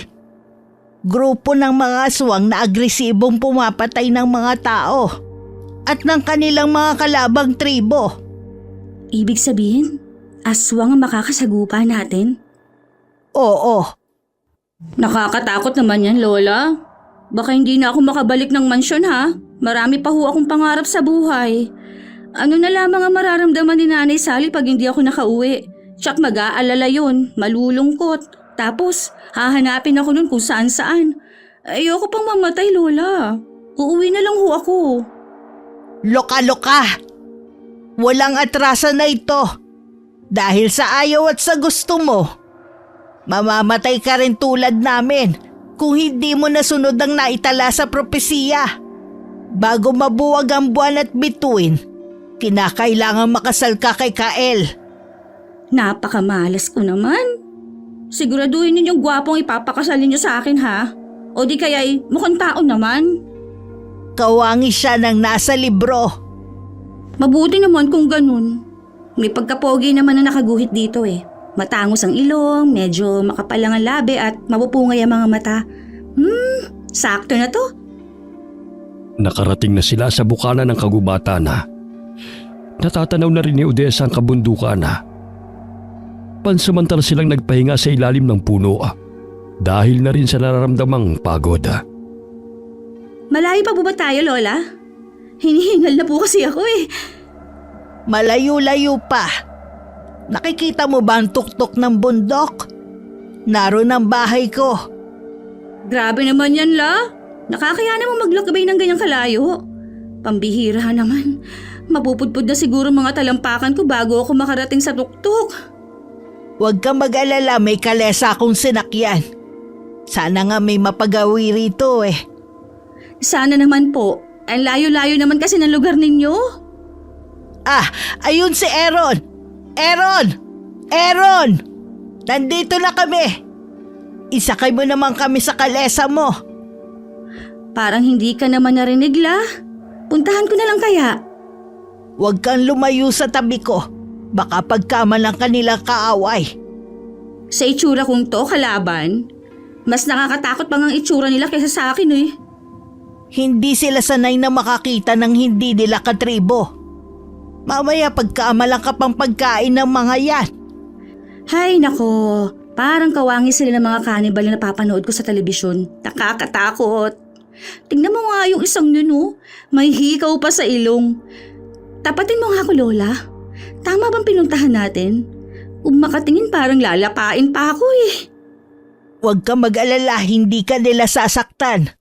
Grupo ng mga aswang na agresibong pumapatay ng mga tao at ng kanilang mga kalabang tribo. Ibig sabihin, aswang ang makakasagupa natin? Oo, Nakakatakot naman yan, Lola. Baka hindi na ako makabalik ng mansyon, ha? Marami pa ho akong pangarap sa buhay. Ano na lamang ang mararamdaman ni Nanay Sally pag hindi ako nakauwi? Tsak mag-aalala yun, malulungkot. Tapos, hahanapin ako nun kung saan-saan. Ayoko pang mamatay, Lola. Uuwi na lang ho ako. loka-loka. Walang atrasan na ito. Dahil sa ayaw at sa gusto mo, mamamatay ka rin tulad namin kung hindi mo nasunod ang naitala sa propesiya. Bago mabuwag ang buwan at bituin, kinakailangan makasal ka kay Kael. Napakamalas ko naman. Siguraduhin ninyong gwapong ipapakasalin niyo sa akin, ha? O di kaya'y mukhang tao naman. Kawangi siya ng nasa libro. Mabuti naman kung ganun. May pagkapogi naman na nakaguhit dito eh. Matangos ang ilong, medyo makapal lang ang labi at mapupungay ang mga mata. Sakto na to. Nakarating na sila sa bukana ng kagubatan na. Natatanaw na rin ni Odessa ang kabundukan na. Pansamantala silang nagpahinga sa ilalim ng puno dahil na rin sa nararamdamang pagod. Malayo pa po ba tayo, Lola? Hinihingal na po kasi ako eh. Malayo-layo pa. Nakikita mo ba ang tuktok ng bundok? Naroon ang bahay ko. Grabe naman yan, La. Nakakaya namang maglakbay ng ganyang kalayo. Pambihira naman. Mapupudpud na siguro mga talampakan ko bago ako makarating sa tuktok. Huwag kang mag-alala, may kalesa akong sinakyan. Sana nga may mapagawi rito eh. Sana naman po. Ang layo-layo naman kasi ng lugar ninyo. Ayun si Aaron! Aaron! Nandito na kami! Isakay mo naman kami sa kalesa mo. Parang hindi ka naman narinig, La. Puntahan ko na lang kaya. Huwag kang lumayo sa tabi ko. Baka pagkamalang kanilang kaaway. Sa itsura kong to, kalaban, mas nakakatakot pang ang itsura nila kaysa sa akin eh. Hindi sila sanay na makakita ng hindi nila katribo. Mamaya pagkaamalang ka pang pagkain ng mga yan. Hay nako, parang kawangi sila ng mga kanibal na napapanood ko sa telebisyon. Nakakatakot. Tingnan mo nga yung isang yun oh. May hikaw pa sa ilong. Tapatin mo nga ako, Lola. Tama bang pinuntahan natin? Kung makatingin parang lalapain pa ako eh. Huwag ka mag-alala, hindi ka nila sasaktan.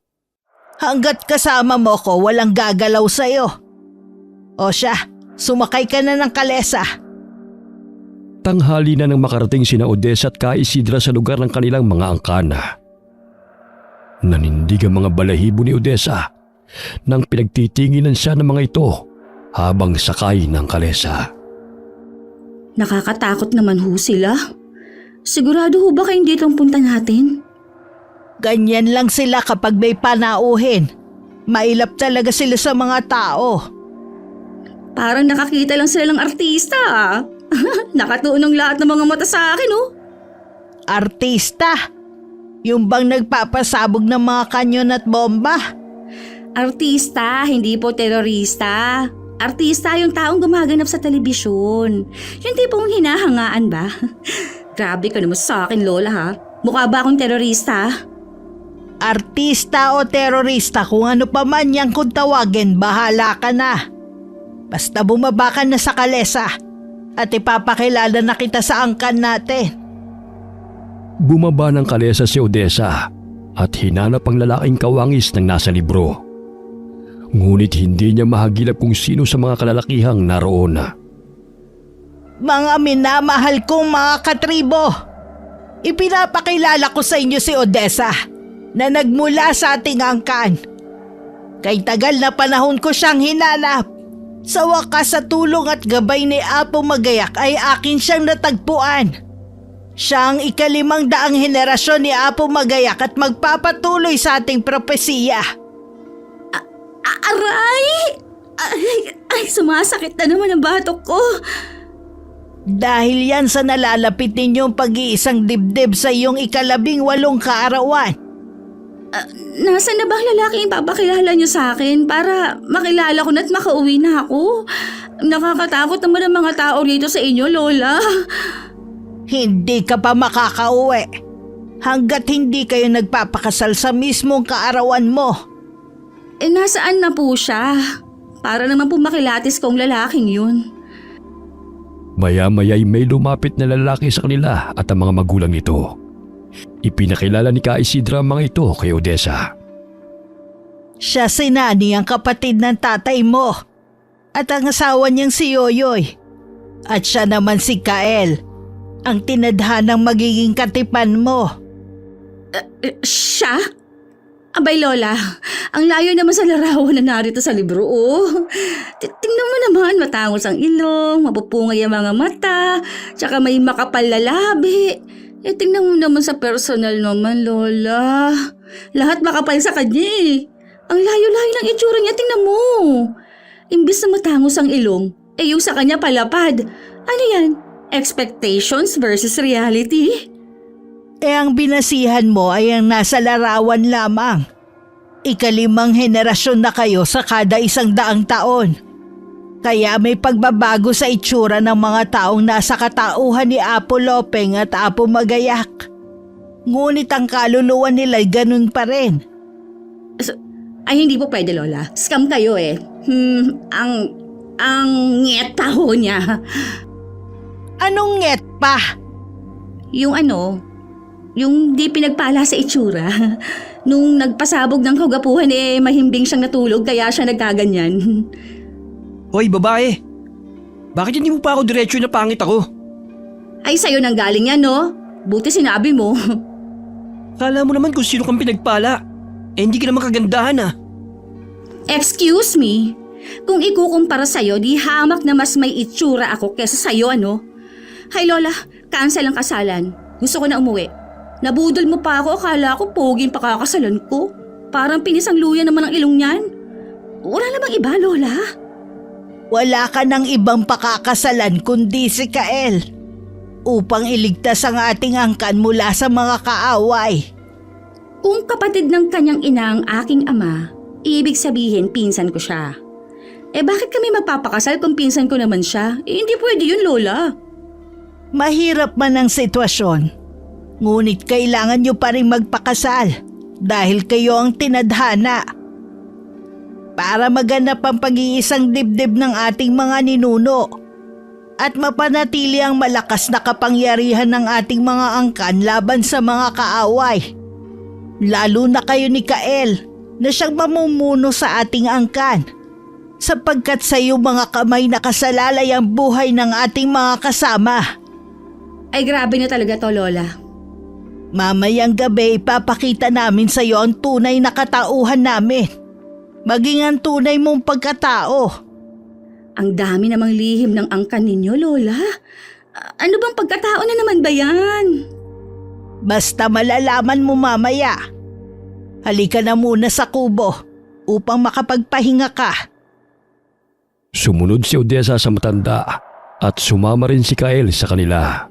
Hanggat kasama mo ko, walang gagalaw sa'yo. O siya, sumakay ka na ng kalesa. Tanghali na nang makarating sina Odessa at Ka Isidra sa lugar ng kanilang mga angkana. Nanindig ang mga balahibo ni Odessa nang pinagtitinginan siya ng mga ito habang sakay ng kalesa. Nakakatakot naman ho sila. Sigurado ho ba kayong dito ang punta natin? Ganyan lang sila kapag may panauhin. Mailap talaga sila sa mga tao. Parang nakakita lang sila ng artista ah. Nakatuunong lahat ng mga mata sa akin oh. Artista? Yung bang nagpapasabog ng mga kanyon at bomba? Artista, hindi po terorista. Artista yung taong gumaganap sa telebisyon. Yung tipong hinahangaan ba? Grabe ka naman sa akin, Lola ha. Mukha ba akong terorista? Artista o terorista, kung ano pa man yang kung tawagin, bahala ka na. Basta bumaba ka na sa kalesa at ipapakilala na kita sa angkan natin. Bumaba ng kalesa si Odessa at hinanap ang lalaking kawangis ng nasa libro. Ngunit hindi niya mahagilap kung sino sa mga kalalakihang naroon. Mga minamahal kong mga katribo, ipinapakilala ko sa inyo si Odessa na nagmula sa ating angkan. Kay tagal na panahon ko siyang hinanap. Sa wakas sa tulong at gabay ni Apo Magayak ay akin siyang natagpuan. Siya ang 500 henerasyon ni Apo Magayak at magpapatuloy sa ating propesiya. Aray! Ay, sumasakit na naman ang batok ko. Dahil yan sa nalalapit ninyong pag-iisang dibdib sa iyong 18 kaarawan. Nasaan na ba ang lalaking papakilala niyo sa akin para makilala ko na at makauwi na ako? Nakakatakot naman ang mga tao rito sa inyo, Lola. Hindi ka pa makakauwi hanggat hindi kayo nagpapakasal sa mismong kaarawan mo. Nasaan na po siya? Para naman po makilatis kong lalaking yun. Maya-maya'y may lumapit na lalaki sa kanila at ang mga magulang nito. Ipinakilala ni Ka Isidra ang mga ito kay Odessa. Siya si Nani, ang kapatid ng tatay mo, at ang asawa niyang si Yoyoy. At siya naman si Kael, ang tinadhanang magiging katipan mo. Siya? Abay, Lola, ang layo naman sa larawan na narito sa libro, oh. Tingnan mo naman, matangos ang ilong, mapupungay ang mga mata, tsaka may makapal na labi. Tingnan mo naman sa personal naman, Lola. Lahat makapal sa kanya eh. Ang layo-layo ng itsura niya, tingnan mo. Imbis na matangos ang ilong, yung sa kanya palapad. Ano yan? Expectations versus reality? Ang binasihan mo ay ang nasa larawan lamang. 5 henerasyon na kayo sa kada 100 taon. Kaya may pagbabago sa itsura ng mga taong nasa katauhan ni Apo Lopeng at Apo Magayak. Ngunit ang kaluluwa nila'y ganun pa rin. Ay, hindi po pwede, Lola. Scam kayo eh. Ang ngeta ho niya. Anong nget pa? Yung di pinagpala sa itsura. Nung nagpasabog ng kagapuhan mahimbing siyang natulog kaya siya nagkaganyan. Hoy, babae! Bakit hindi mo pa ako diretsyo na pangit ako? Ay, sa'yo nang galing yan, no? Buti sinabi mo. Kala mo naman kung sino kang pinagpala. Hindi ka naman kagandahan ah. Excuse me? Kung ikukumpara sa'yo, di hamak na mas may itsura ako kesa sa'yo, ano? Hay, Lola, cancel ang kasalan. Gusto ko na umuwi. Nabudol mo pa ako, akala ko poging pakakasalan ko. Parang pinisang luya naman ang ilong niyan. Wala namang iba, Lola. Wala ka ng ibang pakakasalan kundi si Kael. Upang iligtas ang ating angkan mula sa mga kaaway. Kung kapatid ng kanyang ina ang aking ama, ibig sabihin pinsan ko siya. Bakit kami magpapakasal kung pinsan ko naman siya? Hindi pwede yun, Lola. Mahirap man ang sitwasyon. Ngunit kailangan nyo pa rin magpakasal dahil kayo ang tinadhana. Para maganap ang pag-iisang dibdib ng ating mga ninuno at mapanatili ang malakas na kapangyarihan ng ating mga angkan laban sa mga kaaway. Lalo na kayo ni Kael na siyang mamumuno sa ating angkan sapagkat sa iyo mga kamay nakasalalay ang buhay ng ating mga kasama. Ay, grabe na talaga to, Lola. Mamayang gabi ipapakita namin sa iyo ang tunay na katauhan namin. Maging ang tunay mong pagkatao. Ang dami namang lihim ng angkan ninyo, Lola. Ano bang pagkatao na naman ba yan? Basta malalaman mo mamaya. Halika na muna sa kubo upang makapagpahinga ka. Sumunod si Odessa sa matanda at sumama rin si Kael sa kanila.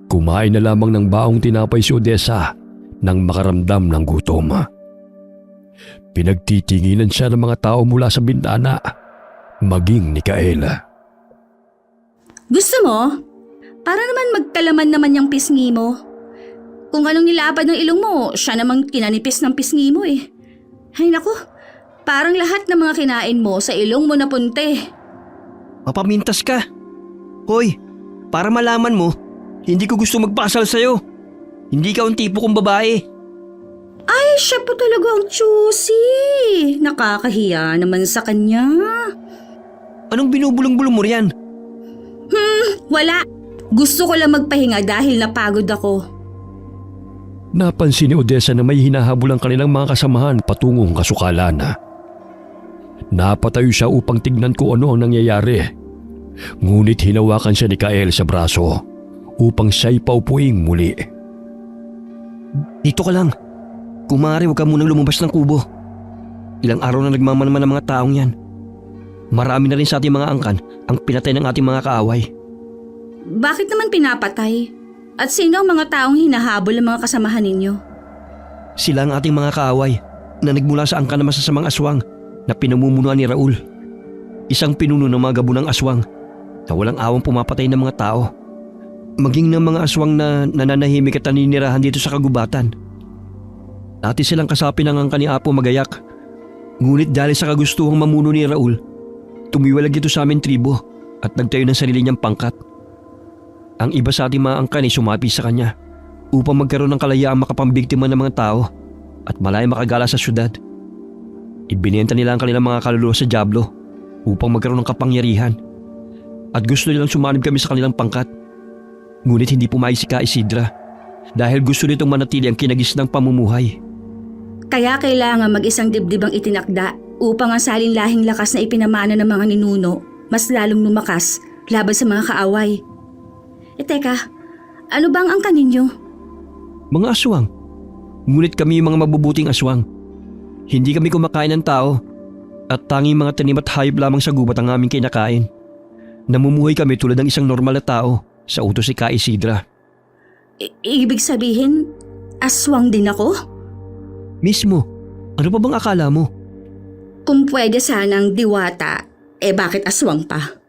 Kumain na lamang ng baong tinapay si Odessa nang makaramdam ng gutom. Pinagtitinginan siya ng mga tao mula sa bintana, maging ni Kael. Gusto mo? Para naman magkalaman naman yung pisngi mo. Kung anong nilapad ng ilong mo, siya namang kinanipis ng pisngi mo eh. Ay naku, parang lahat ng mga kinain mo sa ilong mo napunte. Mapamintas ka. Hoy, para malaman mo, hindi ko gusto magpakasal sa'yo. Hindi ka ang tipo kong babae. Ay, siya po talaga ang choosy. Nakakahiya naman sa kanya. Anong binubulong-bulong mo riyan? Wala. Gusto ko lang magpahinga dahil napagod ako. Napansin ni Odessa na may hinahabol ang kanilang mga kasamahan patungong kasukalan. Napatayo siya upang tignan kung ano ang nangyayari. Ngunit hinawakan siya ni Kael sa braso upang siya'y paupuing muli. Dito ka lang. Kung maaari, huwag ka munang lumabas ng kubo. Ilang araw na nagmamanaman ang mga taong yan. Marami na rin sa ating mga angkan ang pinatay ng ating mga kaaway. Bakit naman pinapatay? At sino ang mga taong hinahabol ng mga kasamahan ninyo? Sila ang ating mga kaaway na nagmula sa angkan na masasamang aswang na pinamumunuan ni Raul. Isang pinuno ng mga gabunang aswang na walang awang pumapatay ng mga tao. Maging ng mga aswang na nananahimik at naninirahan dito sa kagubatan. Dati silang kasapi ng angkan ni Apo Magayak. Ngunit dahil sa kagustuhang mamuno ni Raul, tumiwalag dito sa aming tribo at nagtayo ng sarili niyang pangkat. Ang iba sa ating mga angkan ay sumapi sa kanya upang magkaroon ng kalayaang makapambiktima ng mga tao at malay makagala sa syudad. Ibinenta nila ang kanilang mga kaluluwa sa dyablo upang magkaroon ng kapangyarihan at gusto nilang sumanib kami sa kanilang pangkat. Ngunit hindi pumayag si Ka Isidra dahil gusto nitong manatili ang kinagisnang pamumuhay. Kaya kailangan mag-isang dibdib ang itinakda upang ang salinlahing lakas na ipinamana ng mga ninuno mas lalong lumakas laban sa mga kaaway. Teka, ano bang angkan ninyo? Mga aswang. Ngunit kami yung mga mabubuting aswang. Hindi kami kumakain ng tao at tanging mga tanim at hayop lamang sa gubat ang aming kinakain. Namumuhay kami tulad ng isang normal na tao sa utos ni Ka Isidra. Ibig sabihin, aswang din ako? Mismo, ano pa bang akala mo? Kung pwede sanang diwata, bakit aswang pa?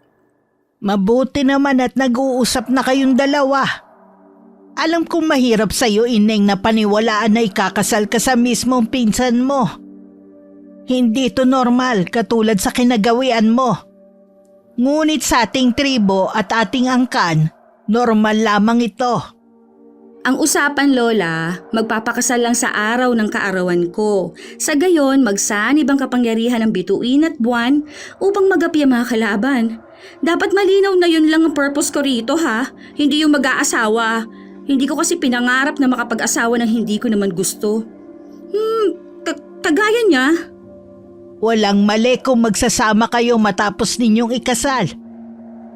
Mabuti naman at nag-uusap na kayong dalawa. Alam kong mahirap sa'yo, Ineng, na paniwalaan na ikakasal ka sa mismong pinsan mo. Hindi ito normal katulad sa kinagawian mo. Ngunit sa ating tribo at ating angkan, normal lamang ito. Ang usapan, Lola, magpapakasal lang sa araw ng kaarawan ko. Sa gayon, magsanib ang kapangyarihan ng bituin at buwan upang magapi ang mga kalaban. Dapat malinaw na yun lang ang purpose ko rito, ha? Hindi yung mag-aasawa. Hindi ko kasi pinangarap na makapag-asawa ng hindi ko naman gusto. Kagaya niya. Walang mali kung magsasama kayo matapos ninyong ikasal.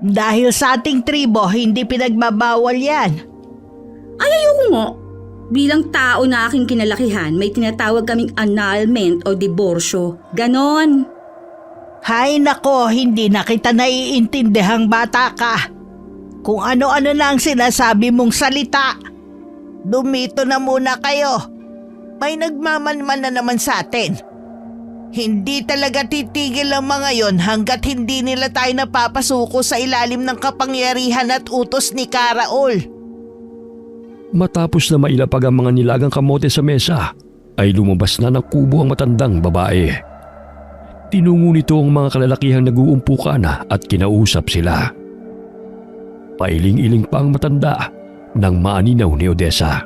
Dahil sa ating tribo, hindi pinagbabawal yan. Ay, ayoko nga. Bilang tao na aking kinalakihan, may tinatawag kaming annulment o diborsyo. Ganon. Hay nako, hindi na kita naiintindihang bata ka. Kung ano-ano na ang sinasabi mong salita. Dumito na muna kayo. May nagmamanman na naman sa atin. Hindi talaga titigil ang mga yon hanggat hindi nila tayo napapasuko sa ilalim ng kapangyarihan at utos ni Karaol. Matapos na mailapag ang mga nilagang kamote sa mesa, ay lumabas na ng kubo ang matandang babae. Tinungo nito ang mga kalalakihang nag-uumpukan at kinausap sila. Pailing-iling pa ang matanda nang maaninaw ni Odessa.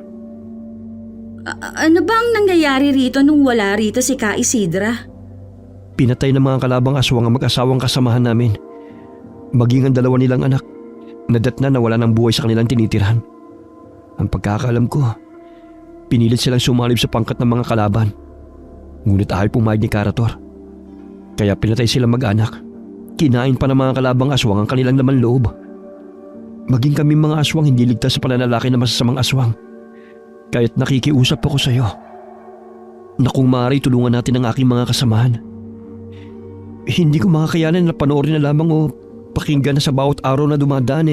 Ano bang nangyayari rito nung wala rito si Ka Isidra? Pinatay ng mga kalabang aswang ang mag-asawang kasamahan namin. Maging ang dalawa nilang anak, nadatna na wala ng buhay sa kanilang tinitirhan. Ang pagkakaalam ko, pinilit silang sumalib sa pangkat ng mga kalaban. Ngunit ayaw pumayag ni Karator. Kaya pinatay silang mag-anak. Kinain pa ng mga kalabang aswang ang kanilang laman loob. Maging kami mga aswang hindi ligtas sa pananalaki ng masasamang aswang. Kaya't nakikiusap ako sa iyo na kung maaari tulungan natin ang aking mga kasamahan. Hindi ko makakayanan na panoorin na lamang o pakinggan na sa bawat araw na dumadaan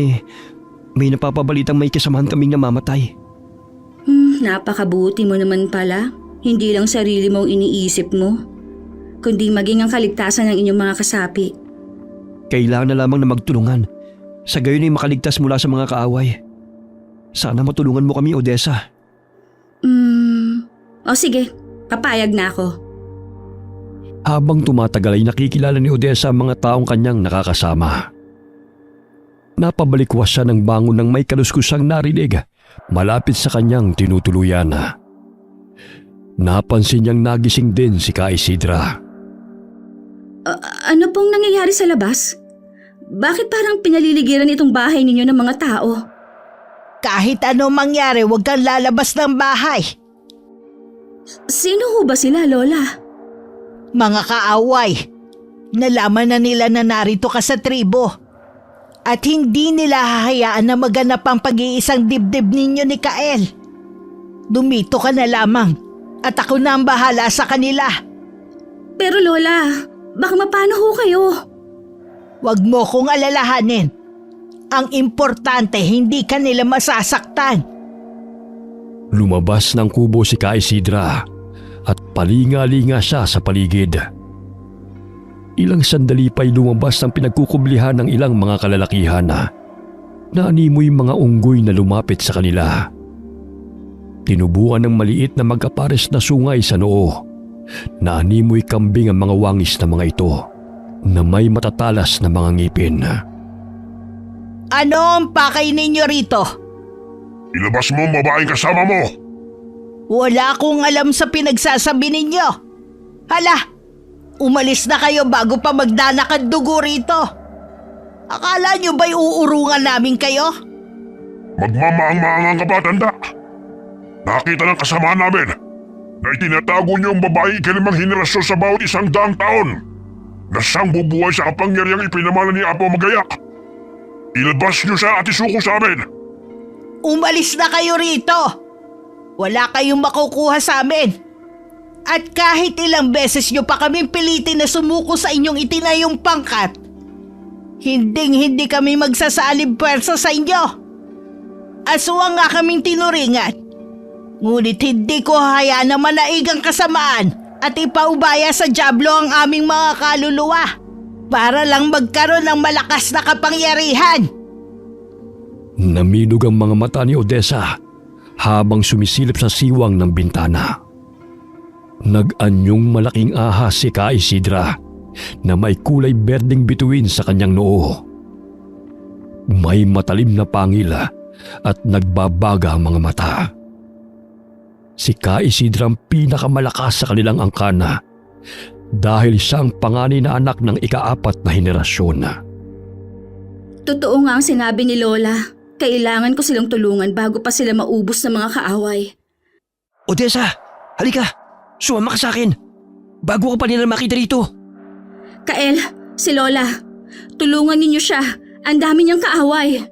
may napapabalitang may kasamahan kaming namamatay. Napakabuti mo naman pala. Hindi lang sarili mo ang iniisip mo, kundi maging ang kaligtasan ng inyong mga kasapi. Kailangan na lamang na magtulungan Sa gayon ay makaligtas mula sa mga kaaway. Sana matulungan mo kami, Odessa. O sige, papayag na ako. Habang tumatagal ay nakikilala ni Odessa ang mga taong kanyang nakakasama. Napabalikwas siya ng bangon ng may kaluskusang narinig malapit sa kanyang tinutuluyan. Napansin niyang nagising din si Ka Isidra. Ano pong nangyayari sa labas? Bakit parang pinaliligiran itong bahay ninyo ng mga tao? Kahit ano mangyari, huwag kang lalabas ng bahay. Sino ho ba sila, Lola? Mga kaaway. Nalaman na nila na narito ka sa tribo. At hindi nila hahayaan na maganap ang pag-iisang dibdib ninyo ni Kael. Dumito ka na lamang at ako na ang bahala sa kanila. Pero Lola, baka mapano ho kayo? Huwag mo kong alalahanin. Ang importante, hindi ka nila masasaktan. Lumabas ng kubo si Ka Isidra at palinga-linga siya sa paligid. Ilang sandali pa'y lumabas ng pinagkukublihan ng ilang mga kalalakihan na animoy mga unggoy na lumapit sa kanila. Tinubuan ng maliit na mag-apares na sungay sa noo. Naanimoy kambing ang mga wangis na mga ito na may matatalas na mga ngipin. Ano ang pakay ninyo rito? Ilabas mo ang babaeng kasama mo! Wala akong alam sa pinagsasabi ninyo. Hala, umalis na kayo bago pa magdanak ang dugo rito. Akala nyo ba'y uurungan namin kayo? Magmamaang-maangang ka ba, tanda? Nakita ng kasama namin na itinatago niyo ang babae ikalimang henerasyon sa bawat 100 taon na siyang bubuhay sa kapangyarihang ipinamana ni Apo Magayak. Ilabas niyo siya at isuko sa amin! Umalis na kayo rito. Wala kayong makukuha sa amin. At kahit ilang beses nyo pa kaming pilitin na sumuko sa inyong itinayong pangkat, hindi kami magsasalib pwersa sa inyo. Aswang nga kaming tinuringan. Ngunit hindi ko hayaan na manaigang kasamaan at ipaubaya sa dyablo ang aming mga kaluluwa para lang magkaroon ng malakas na kapangyarihan. Naminog ang mga mata ni Odessa habang sumisilip sa siwang ng bintana. Nag-anyong malaking ahas si Ka Isidra na may kulay berdeng bituin sa kanyang noo. May matalim na pangil at nagbabaga ang mga mata. Si Ka Isidra ang pinakamalakas sa kanilang angkana dahil siya ang panganay na anak ng ika-4 na henerasyon. Totoo nga ang sinabi ni Lola. Kailangan ko silang tulungan bago pa sila maubos ng mga kaaway. Odessa, halika! Sumama ka sa akin! Bago ka pa nila makita rito! Kael, si Lola, tulungan ninyo siya. Ang dami niyang kaaway.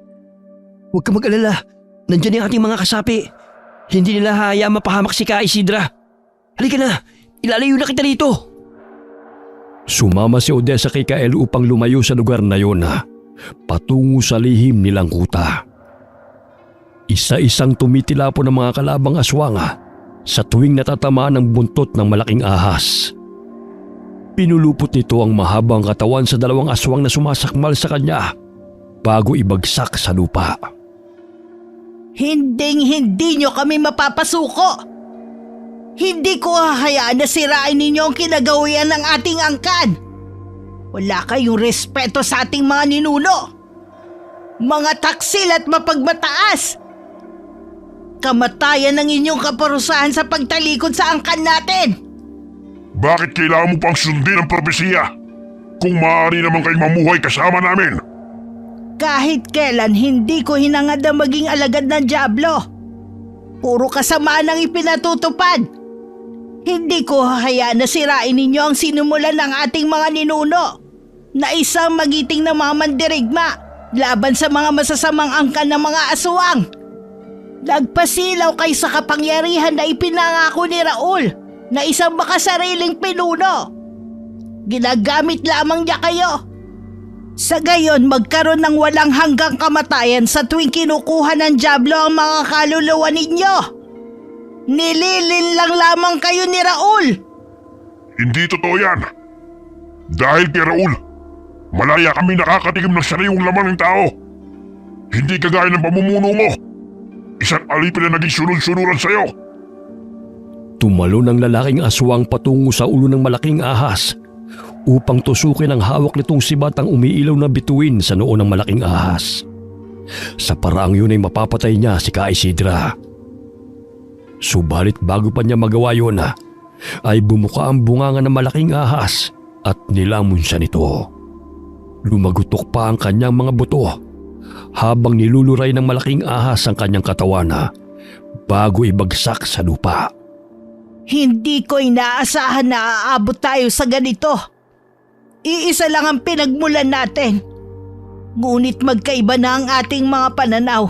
Huwag ka mag-alala. Nandiyan yung ating mga kasapi. Hindi nila hayaan mapahamak si Ka Isidra. Halika na! Ilalayo na kita rito! Sumama si Odessa kay Kael upang lumayo sa lugar na yon patungo sa lihim nilang kuta. Isa-isang tumitilapon ng mga kalabang aswang sa tuwing natatamaan ng buntot ng malaking ahas. Pinulupot nito ang mahabang katawan sa 2 aswang na sumasakmal sa kanya bago ibagsak sa lupa. Hindi nyo kami mapapasuko. Hindi ko hahayaan na sirain ninyo ang kinagawian ng ating angkan. Wala kayong respeto sa ating mga ninuno. Mga taksil at mapagmataas. Kamatayan ng inyong kaparusahan sa pagtalikod sa angkan natin. Bakit kailangan mo pang sundin ang propesiya? Kung maaari naman kayong mamuhay kasama namin. Kahit kailan hindi ko hinangad na maging alagad ng dyablo. Puro kasamaan ang ipinatutupad. Hindi ko hahayaan na sirain ninyo ang sinumulan ng ating mga ninuno na isang magiting na mga mandirigma laban sa mga masasamang angkan ng mga aswang. Nagpasilaw kayo sa kapangyarihan na ipinangako ni Raul na isang makasariling pinuno. Ginagamit lamang niya kayo. Sa gayon magkaroon ng walang hanggang kamatayan sa tuwing kinukuha ng dyablo ang mga kaluluwa ninyo. Nililin lang lamang kayo ni Raul. Hindi totoo yan. Dahil kay Raul, malaya kami nakakatikim ng sariwang laman ng tao Hindi kagaya ng pamumuno mo. Isang alipin na naging sunod-sunuran sa'yo. Tumalon ang lalaking aswang patungo sa ulo ng malaking ahas upang tusukin ang hawak nitong sibat ang umiilaw na bituin sa noo ng malaking ahas. Sa paraang yun ay mapapatay niya si Ka Isidra. Subalit bago pa niya magawa yun, ay bumuka ang bunganga ng malaking ahas at nilamon siya nito. Lumagutok pa ang kanyang mga buto habang niluluray ng malaking ahas ang kanyang katawan bago ibagsak sa lupa. Hindi ko inaasahan na aabot tayo sa ganito. Iisa lang ang pinagmulan natin. Ngunit magkaiba na ang ating mga pananaw.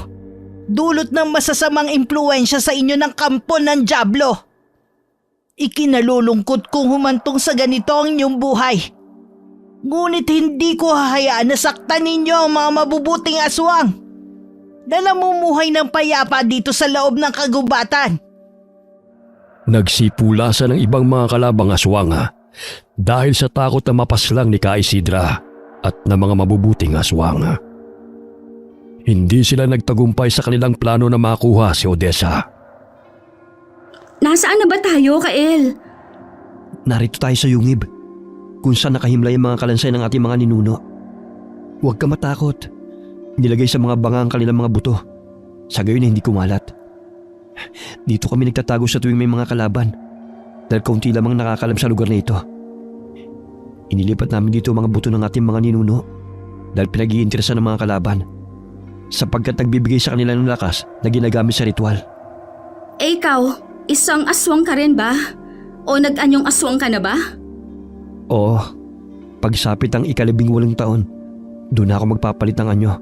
Dulot ng masasamang impluensya sa inyo ng kampo ng Diablo. Ikinalulungkot kong humantong sa ganito ang inyong buhay. Ngunit hindi ko hahayaan na saktan ninyo ang mga mabubuting aswang na namumuhay ng payapa dito sa loob ng kagubatan. Nagsipulasan ng ibang mga kalabang aswang dahil sa takot na mapaslang ni Ka Isidra at ng mga mabubuting aswang. Hindi sila nagtagumpay sa kanilang plano na makuha si Odessa. Nasaan na ba tayo, Kael? Narito tayo sa yungib, kung saan nakahimlay ang mga kalansay ng ating mga ninuno. Huwag ka matakot. Nilagay sa mga banga ang kanilang mga buto. Sa gayon hindi kumalat. Dito kami nagtatago sa tuwing may mga kalaban dahil kaunti lamang nakakalam sa lugar na ito. Inilipat namin dito ang mga buto ng ating mga ninuno dahil pinag-iinteresan ng mga kalaban sapagkat nagbibigay sa kanila ng lakas na ginagamit sa ritual. Eh ikaw, isang aswang ka rin ba? O nag-anyong aswang ka na ba? Oo, pagsapit ang 18 taon, doon ako magpapalit ng anyo.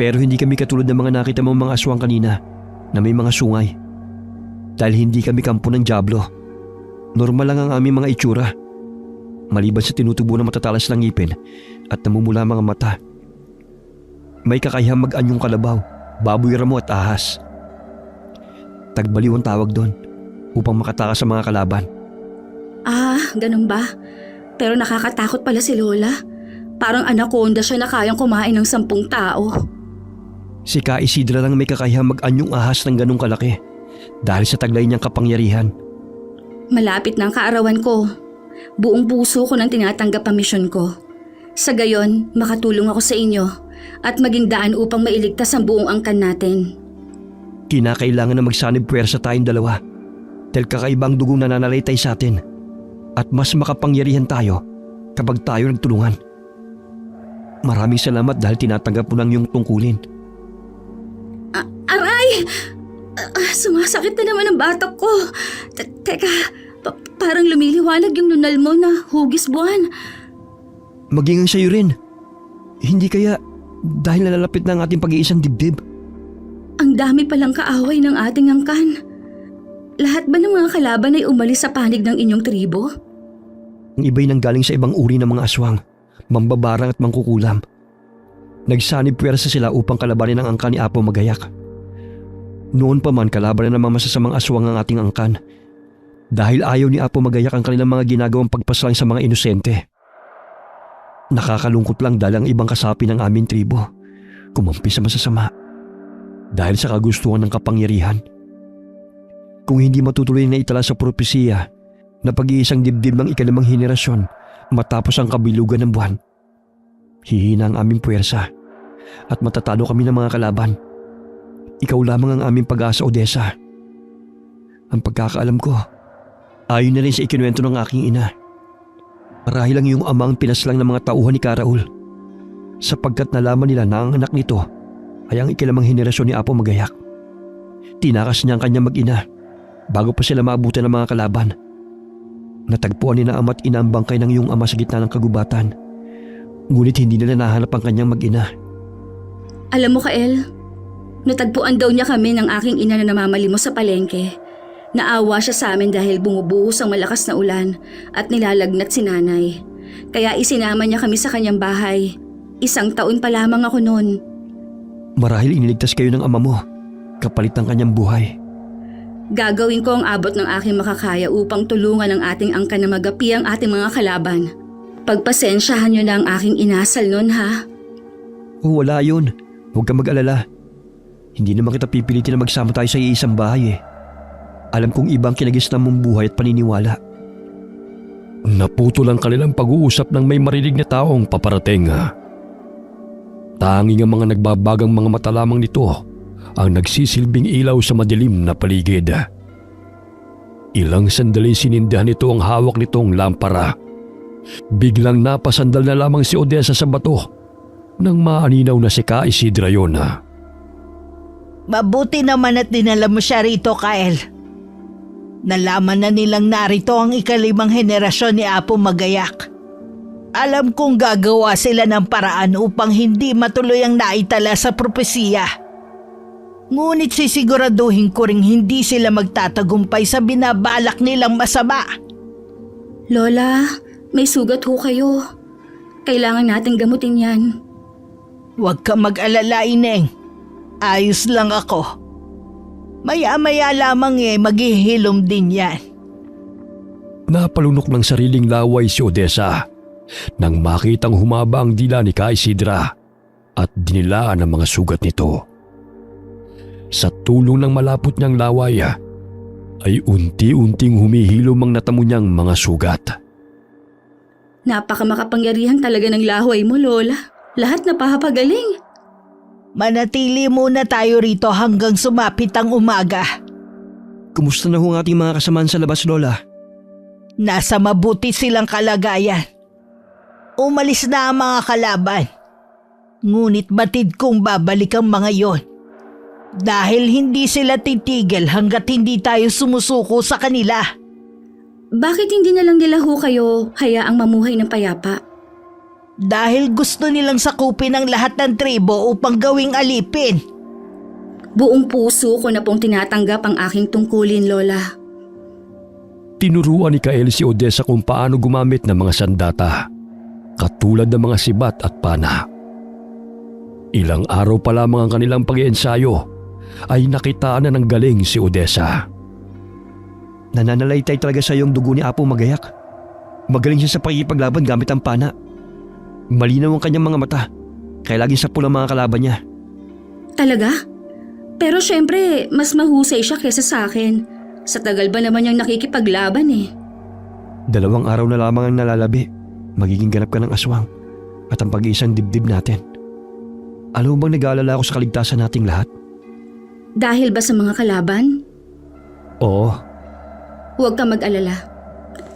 Pero hindi kami katulad ng mga nakita mong mga aswang kanina na may mga sungay. Dahil hindi kami kampo ng Diablo. Normal lang ang aming mga itsura. Maliban sa tinutubo ng matatalas ng ngipin at namumula mga mata. May kakayahang mag-anyong kalabaw, baboy ramo at ahas. Tagbaliw ang tawag doon upang makatakas sa mga kalaban. Ah, ganun ba? Pero nakakatakot pala si Lola. Parang anaconda siya na kayang kumain ng 10 tao. Si Ka Isidra lang may kakayahang mag-anyong ahas ng ganong kalaki dahil sa taglay niyang kapangyarihan. Malapit na ang kaarawan ko. Buong puso ko nang tinatanggap ang misyon ko. Sa gayon, makatulong ako sa inyo at maging daan upang mailigtas ang buong angkan natin. Kinakailangan na magsanib puwersa tayong dalawa dahil kakaibang dugong nananalaytay sa atin at mas makapangyarihan tayo kapag tayo nagtulungan. Maraming salamat dahil tinatanggap mo ng iyong tungkulin. Aray! Sumasakit na naman ang batok ko. Teka, parang lumiliwanag yung nunal mo na hugis buwan. Maging ang sayo rin. Hindi kaya dahil nalalapit na ang ating pag-iisang dibdib. Ang dami palang kaaway ng ating angkan. Lahat ba ng mga kalaban ay umalis sa panig ng inyong tribo? Ang iba'y nanggaling sa ibang uri ng mga aswang, mambabarang at mangkukulam. Nagsanib puwersa sila upang kalabanin ang angkan ni Apo Magayak. Noon pa man kalaban na ng masasamang aswang ang ating angkan dahil ayaw ni Apo Magayak ang kanilang mga ginagawang pagpaslang sa mga inosente. Nakakalungkot lang dahil ang ibang kasapi ng aming tribo kumampi sa masasama dahil sa kagustuhan ng kapangyarihan. Kung hindi matutuloy na itala sa propesiya na pag-iisang dibdib ng 5 henerasyon matapos ang kabilugan ng buwan, hihina ang aming puwersa at matatalo kami ng mga kalaban. Ikaw lamang ang aming pag-asa, Odessa. Ang pagkakaalam ko, ayon na rin sa ikinuwento ng aking ina. Marahil ang iyong amang pinaslang ng mga tauhan ni Ka Raul sapagkat nalaman nila na ang anak nito ay ang 2 henerasyon ni Apo Magayak. Tinakas niya ang kanyang mag-ina bago pa sila maabutan ng mga kalaban. Natagpuan ni na ama at ina ang bangkay ng iyong ama sa gitna ng kagubatan. Ngunit hindi nila nahanap ang kanyang mag-ina. Alam mo, Kael, natagpuan daw niya kami ng aking ina na namamalimos sa palengke. Naawa siya sa amin dahil bumubuhos ang malakas na ulan at nilalagnat si nanay. Kaya isinama niya kami sa kanyang bahay. 1 taon pa lamang ako noon. Marahil iniligtas kayo ng ama mo kapalit ng kanyang buhay. Gagawin ko ang abot ng aking makakaya upang tulungan ang ating angkan na magapi ang ating mga kalaban. Pagpasensyahan niyo na ang aking inasal noon, ha? O wala yun. Huwag kang mag-alala. Hindi naman kita pipilitin na magsama tayo sa iisang bahay eh. Alam kong ibang kinagisnan mong buhay at paniniwala. Naputol ang kanilang pag-uusap ng may marinig na taong paparating. Tanging ang mga nagbabagang mga mata lamang nito ang nagsisilbing ilaw sa madilim na paligid. Ilang sandali sinindihan nito ang hawak nitong lampara. Biglang napasandal na lamang si Odessa sa bato nang maaninaw na si Ka Isidra yun. Mabuti naman at dinala mo siya rito, Kyle. Nalaman na nilang narito ang ika-5 henerasyon ni Apo Magayak. Alam kong gagawa sila ng paraan upang hindi matuloy ang naitala sa propesiya. Ngunit sisiguraduhin ko ring hindi sila magtatagumpay sa binabalak nilang masama. Lola, may sugat ho kayo. Kailangan nating gamutin yan. Huwag ka mag-alala, Ineng. Ayos lang ako. Maya-maya lamang maghihilom din yan. Napalunok ng sariling laway si Odessa nang makitang humaba ang dila ni Ka Isidra at dinilaan ang mga sugat nito. Sa tulong ng malapot niyang laway ay unti-unting humihilom ang natamo niyang mga sugat. Napakamakapangyarihan talaga ng laway mo, Lola. Lahat napapagaling. Manatili muna tayo rito hanggang sumapit ang umaga. Kumusta na ho ang ating mga kasamaan sa labas, Lola? Nasa mabuti silang kalagayan. Umalis na ang mga kalaban. Ngunit batid kong babalik ang mga yon. Dahil hindi sila titigil hanggat hindi tayo sumusuko sa kanila. Bakit hindi na lang nila ho kayo hayaang mamuhay ng payapa? Dahil gusto nilang sakupin ang lahat ng tribo upang gawing alipin. Buong puso ko na pong tinatanggap ang aking tungkulin, Lola. Tinuruan ni Kael si Odessa kung paano gumamit ng mga sandata, katulad ng mga sibat at pana. Ilang araw pa lamang ang kanilang pag-iensayo ay nakitaan na ng galing si Odessa. Nananalaytay talaga sa iyong dugo ni Apo Magayak. Magaling siya sa pakikipaglaban gamit ang pana. Malinaw ang kanyang mga mata, kaya laging sapul ang mga kalaban niya. Talaga? Pero syempre, mas mahusay siya kesa sa akin. Sa tagal ba naman niyang nakikipaglaban eh. 2 araw na lamang ang nalalabi. Magiging ganap ka ng aswang at ang pag-iisang dibdib natin. Alam mo bang nag-aalala ako sa kaligtasan nating lahat? Dahil ba sa mga kalaban? Oo. Huwag kang mag-alala.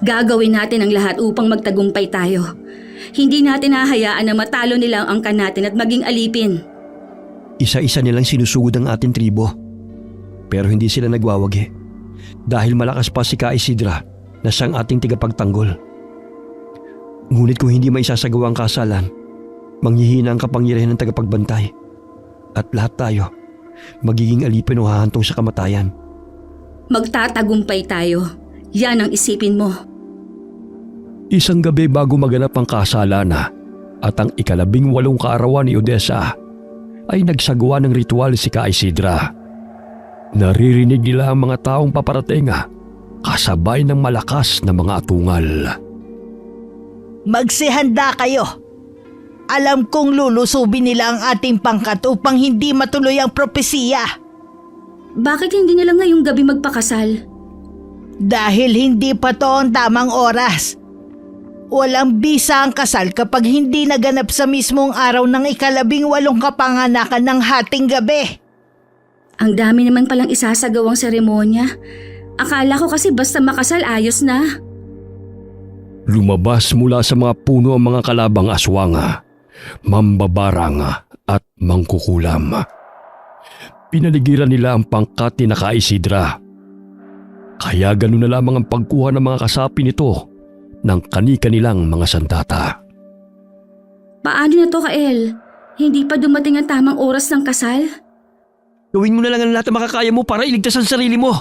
Gagawin natin ang lahat upang magtagumpay tayo. Hindi natin hahayaan na matalo nila ang angkan natin at maging alipin. Isa-isa nilang sinusugod ang ating tribo. Pero hindi sila nagwawagi. Dahil malakas pa si Ka Isidra na siyang ating tigapagtanggol. Ngunit kung hindi maisasagawa ang kasalan, manghihina ang kapangyarihan ng tagapagbantay. At lahat tayo, magiging alipin o hahantong sa kamatayan. Magtatagumpay tayo. Yan ang isipin mo. Isang gabi bago maganap ang kasalan at ang ika-18 kaarawan ni Odessa ay nagsagawa ng ritual si Ka Isidra. Naririnig nila ang mga taong paparating kasabay ng malakas na mga atungal. Magsihanda kayo. Alam kong lulusubin nila ang ating pangkat upang hindi matuloy ang propesiya. Bakit hindi nila ngayong gabi magpakasal? Dahil hindi pa to ang tamang oras. Walang bisa ang kasal kapag hindi naganap sa mismong araw ng ika-18 kapanganakan ng hating gabi. Ang dami naman palang isasagawang seremonya. Akala ko kasi basta makasal ayos na. Lumabas mula sa mga puno ang mga kalabang aswang, mambabarang at mangkukulam. Pinaligiran nila ang pangkat ni Ka Isidra. Kaya ganun na lamang ang pagkuha ng mga kasapi nito ng kani-kanilang mga sandata. Paano na to, Kael? Hindi pa dumating ang tamang oras ng kasal? Gawin mo na lang ang lahat na makakaya mo para iligtas ang sarili mo.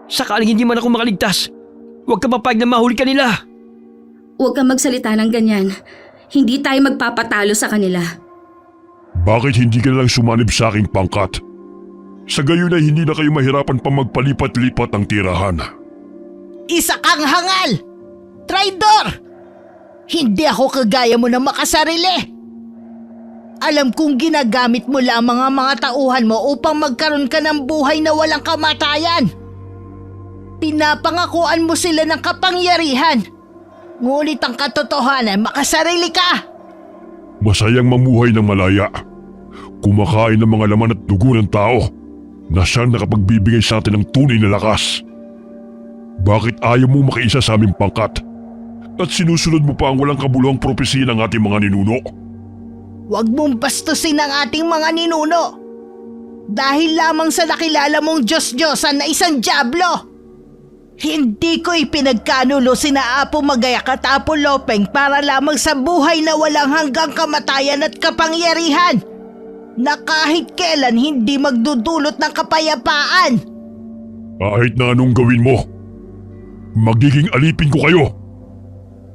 Sakaling hindi man ako makaligtas, huwag ka papayag na mahuli ka nila. Huwag kang magsalita ng ganyan. Hindi tayo magpapatalo sa kanila. Bakit hindi ka lang sumanib sa aking pangkat? Sa gayon ay hindi na kayo mahirapan pa magpalipat-lipat ang tirahan. Isa kang hangal! Traidor! Hindi ako kagaya mo na makasarili! Alam kong ginagamit mo lamang ang mga tauhan mo upang magkaroon ka ng buhay na walang kamatayan. Pinapangakuan mo sila ng kapangyarihan. Ngunit ang katotohanan, makasarili ka. Masayang mamuhay ng malaya. Kumakain ng mga laman at dugo ng tao na siyang nakapagbibigay sa atin ng tunay na lakas. Bakit ayaw mo makiisa sa aming pangkat? At sinusunod mo pa ang walang kabuluhang propesiya ng ating mga ninuno? Huwag mong bastusin ang ating mga ninuno. Dahil lamang sa nakilala mong Diyos-Diyosan na isang dyablo. Hindi ko ipinagkanulo sina Apo Magayak at Apo Lopeng para lamang sa buhay na walang hanggang kamatayan at kapangyarihan na kahit kailan hindi magdudulot ng kapayapaan. Kahit na anong gawin mo, magiging alipin ko kayo.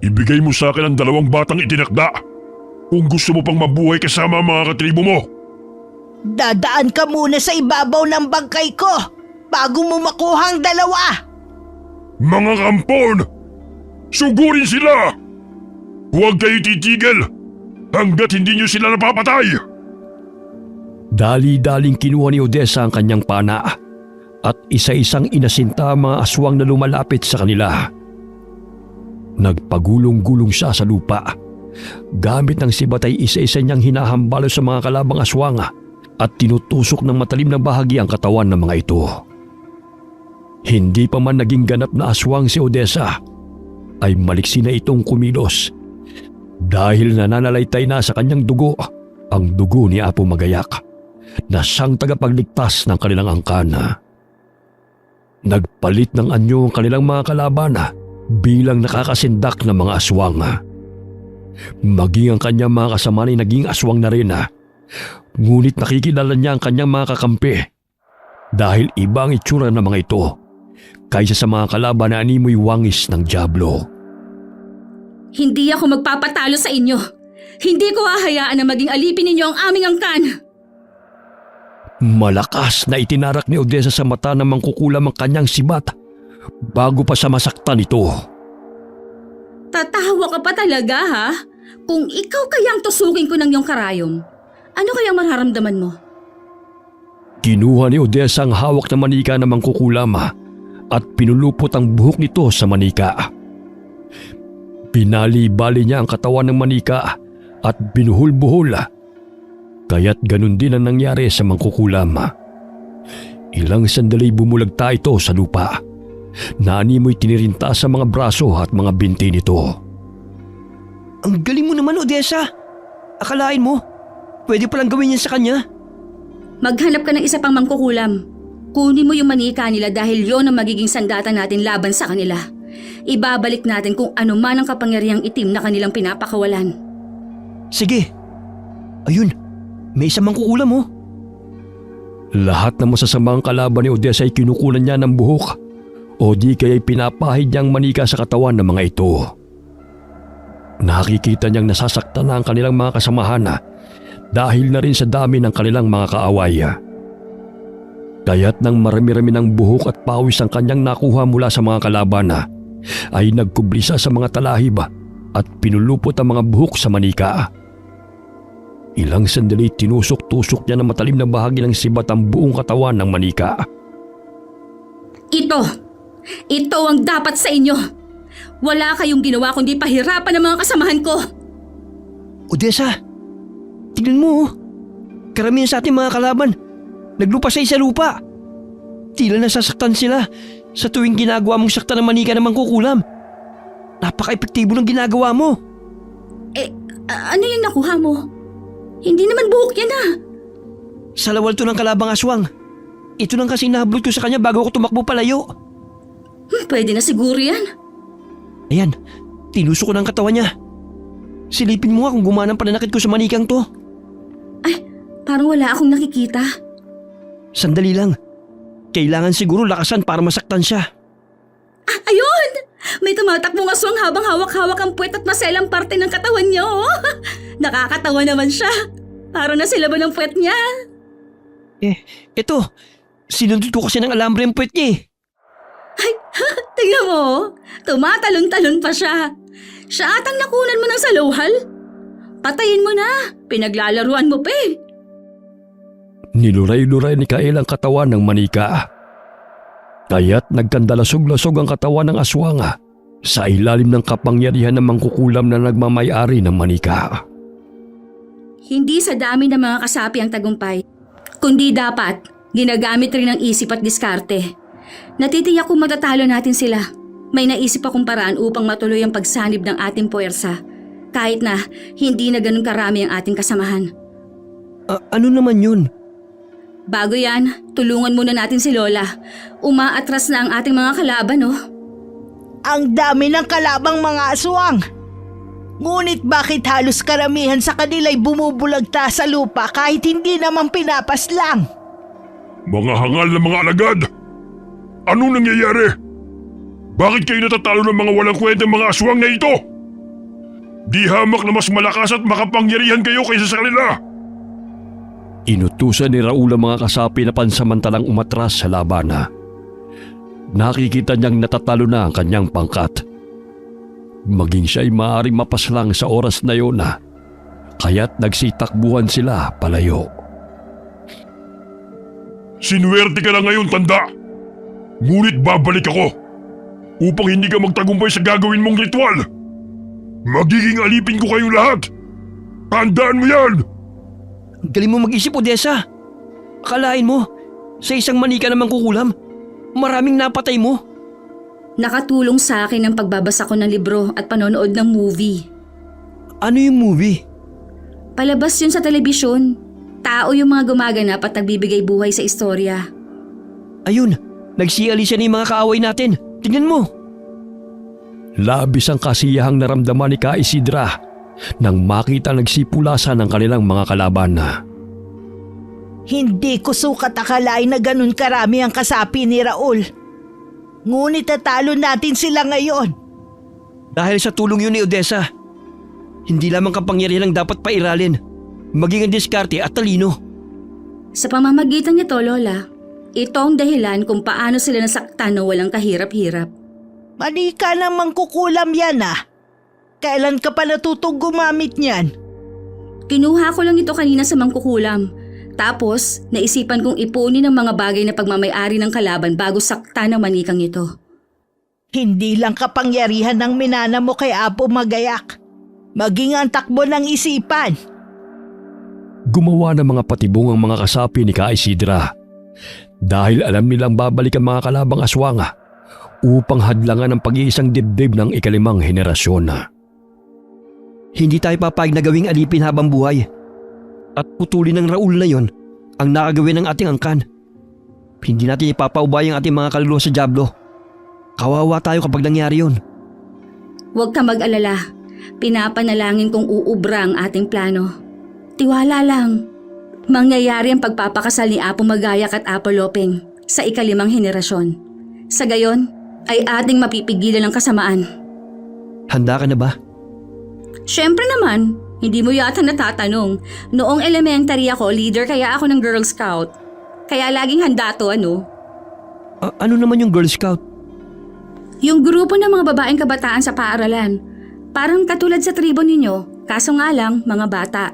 Ibigay mo sa akin ang 2 batang itinakda kung gusto mo pang mabuhay kasama ang mga katribo mo. Dadaan ka muna sa ibabaw ng bangkay ko bago mo makuha ang 2. Mga kampon! Sugurin sila! Huwag kayo titigil hanggat hindi nyo sila napapatay! Dali-daling kinuha ni Odessa ang kanyang pana at isa-isang inasinta ang mga aswang na lumalapit sa kanila. Nagpagulong-gulong siya sa lupa. Gamit ng sibat ay isa-isa niyang hinahambalo sa mga kalabang aswang at tinutusok ng matalim na bahagi ang katawan ng mga ito. Hindi pa man naging ganap na aswang si Odessa, ay maliksi na itong kumilos dahil nananalaytay na sa kanyang dugo ang dugo ni Apo Magayak na siyang tagapagligtas ng kanilang angkan. Nagpalit ng anyo ang kanilang mga kalaban bilang nakakasindak ng mga aswang. Maging ang kanyang mga kasama ay naging aswang na rin. Ngunit nakikilala niya ang kanyang mga kakampi dahil iba ang itsura ng mga ito kaysa sa mga kalaban na animoy wangis ng dyablo. Hindi ako magpapatalo sa inyo. Hindi ko hahayaan na maging alipin ninyo ang aming angkan. Malakas na itinarak ni Odessa sa mata ng mangkukulam ang kanyang sibat bago pa siya masaktan ito. Tatawa ka pa talaga ha? Kung ikaw kayang tusukin ko ng iyong karayom, ano kayang mararamdaman mo? Kinuha ni Odessa ang hawak na manika ng mangkukulam at pinulupot ang buhok nito sa manika. Binali-bali niya ang katawan ng manika at binuhol-buhol. Kaya't ganun din ang nangyari sa mangkukulam. Ilang sandali bumulagta ito sa lupa. Naanimoy tinirinta sa mga braso at mga binti nito. Ang galing mo naman, Odessa. Akalain mo, pwede palang gawin yan sa kanya. Maghanap ka ng isa pang mangkukulam. Kunin mo yung manika nila dahil yon ang magiging sandata natin laban sa kanila. Ibabalik natin kung ano man ang kapangyarihang itim na kanilang pinapakawalan. Sige. Ayun, may isang mangkukulam mo. Lahat ng masasamang kalaban ni Odessa ay kinukunan niya ng buhok o di kaya'y pinapahid niyang manika sa katawan ng mga ito. Nakikita niyang nasasaktan na ang kanilang mga kasamahan dahil na rin sa dami ng kanilang mga kaaway. Kaya't nang marami-rami ng buhok at pawis ang kanyang nakuha mula sa mga kalaban ay nagkublisa sa mga talahib at pinulupot ang mga buhok sa manika. Ilang sandali tinusok-tusok niya ng matalim na bahagi ng sibat ang buong katawan ng manika. Ito ang dapat sa inyo. Wala kayong ginawa kundi pahirapan ng mga kasamahan ko. Odessa, tignan mo. Karamihan sa ating mga kalaban, naglupasay sa lupa. Tila nasasaktan sila sa tuwing ginagawa mong saktan ng manika ng mangkukulam. Napaka-epektibo ng ginagawa mo. Ano yung nakuha mo? Hindi naman buhok yan Sa lawal to ng kalabang aswang. Ito lang kasi nahablot ko sa kanya bago ako tumakbo palayo. Pwede na siguro yan. Ayan, tinusok ko ng katawan niya. Silipin mo nga kung gumana ang pananakit ko sa manikang to. Ay, parang wala akong nakikita. Sandali lang. Kailangan siguro lakasan para masaktan siya. Ayun! May tumatakbong aswang habang hawak-hawak ang puwet at maselang parte ng katawan niya. Nakakatawa naman siya. Parang nasilaban ang puwet niya. Eto. Sinundot ko kasi ng alambre ang puwet niya Ay, tingnan mo. Tumatalon-talon pa siya. Siya atang nakunan mo ng saluhal. Patayin mo na! Pinaglalaruan mo pa eh! Niluray-luray ni Kael ang katawan ng manika. Kaya't nagkandalasog-lasog ang katawan ng aswang sa ilalim ng kapangyarihan ng mangkukulam na nagmamay-ari ng manika. Hindi sa dami ng mga kasapi ang tagumpay, kundi dapat ginagamit rin ang isip at diskarte. Natitiyak kung matatalo natin sila. May naisip akong paraan upang matuloy ang pagsanib ng ating puwersa, kahit na hindi na ganun karami ang ating kasamahan. Ano naman yun? Bago yan, tulungan muna natin si Lola. Umaatras na ang ating mga kalaban, oh. Ang dami ng kalabang mga aswang. Ngunit bakit halos karamihan sa kanila'y bumubulagta sa lupa kahit hindi naman pinapaslang? Mga hangal na mga alagad! Anong nangyayari? Bakit kayo natatalo ng mga walang kwentang mga aswang na ito? Di hamak na mas malakas at makapangyarihan kayo kaysa sa kanila! Inutusan ni Raul ang mga kasapi na pansamantalang umatras sa laban. Nakikita niyang natatalo na ang kanyang pangkat. Maging siya'y maaaring mapaslang sa oras na yun kaya't nagsitakbuhan sila palayo. Sinuwerte ka na ngayon, tanda! Ngunit babalik ako upang hindi ka magtagumpay sa gagawin mong ritual. Magiging alipin ko kayong lahat. Tandaan mo yan! Galing mo mag-isip, Odessa. Akalain mo, sa isang manika na mangkukulam, maraming napatay mo. Nakatulong sa akin ang pagbabasa ko ng libro at panonood ng movie. Ano yung movie? Palabas yun sa telebisyon. Tao yung mga gumaganap at nagbibigay buhay sa istorya. Ayun, nagsialisa na yung mga kaaway natin. Tingnan mo. Labis ang kasiyahang naramdaman ni Ka Isidra nang makita nagsipulasan ng kanilang mga kalaban. Hindi ko sukat akalain na ganun karami ang kasapi ni Raul. Ngunit tatalo natin sila ngayon. Dahil sa tulong yun ni Odessa, hindi lamang kapangyarihan ang dapat pairalin, maging ang diskarte at talino. Sa pamamagitan nito, Lola, ito ang dahilan kung paano sila nasaktan na walang kahirap-hirap. Manika namang kukulam yan Kailan ka pa natutong gumamit niyan? Kinuha ko lang ito kanina sa mangkukulam. Tapos, naisipan kong ipunin ang mga bagay na pagmamayari ng kalaban bago sakta ng manikang ito. Hindi lang kapangyarihan ng minana mo kay Apo Magayak, maging ang takbo ng isipan. Gumawa ng mga patibong ang mga kasapi ni Ka Isidra dahil alam nilang babalik ang mga kalabang aswang upang hadlangan ang pag-iisang dibdib ng ikalimang henerasyon. Hindi tayo papayag na gawing alipin habang buhay. At putulin ng Raul na yon ang nakagawin ng ating angkan. Hindi natin ipapaubay ang ating mga kaluluwa sa dyablo. Kawawa tayo kapag nangyari yon. Huwag ka mag-alala. Pinapanalangin kong uubra ang ating plano. Tiwala lang. Mangyayari ang pagpapakasal ni Apo Magayak at Apo Lopeng sa ikalimang henerasyon. Sa gayon, ay ating mapipigilan ang kasamaan. Handa ka na ba? Siyempre naman, hindi mo yata natatanong. Noong elementary ako, leader kaya ako ng Girl Scout. Kaya laging handa to, ano? Ano naman yung Girl Scout? Yung grupo ng mga babaeng kabataan sa paaralan. Parang katulad sa tribo ninyo, kaso nga lang mga bata.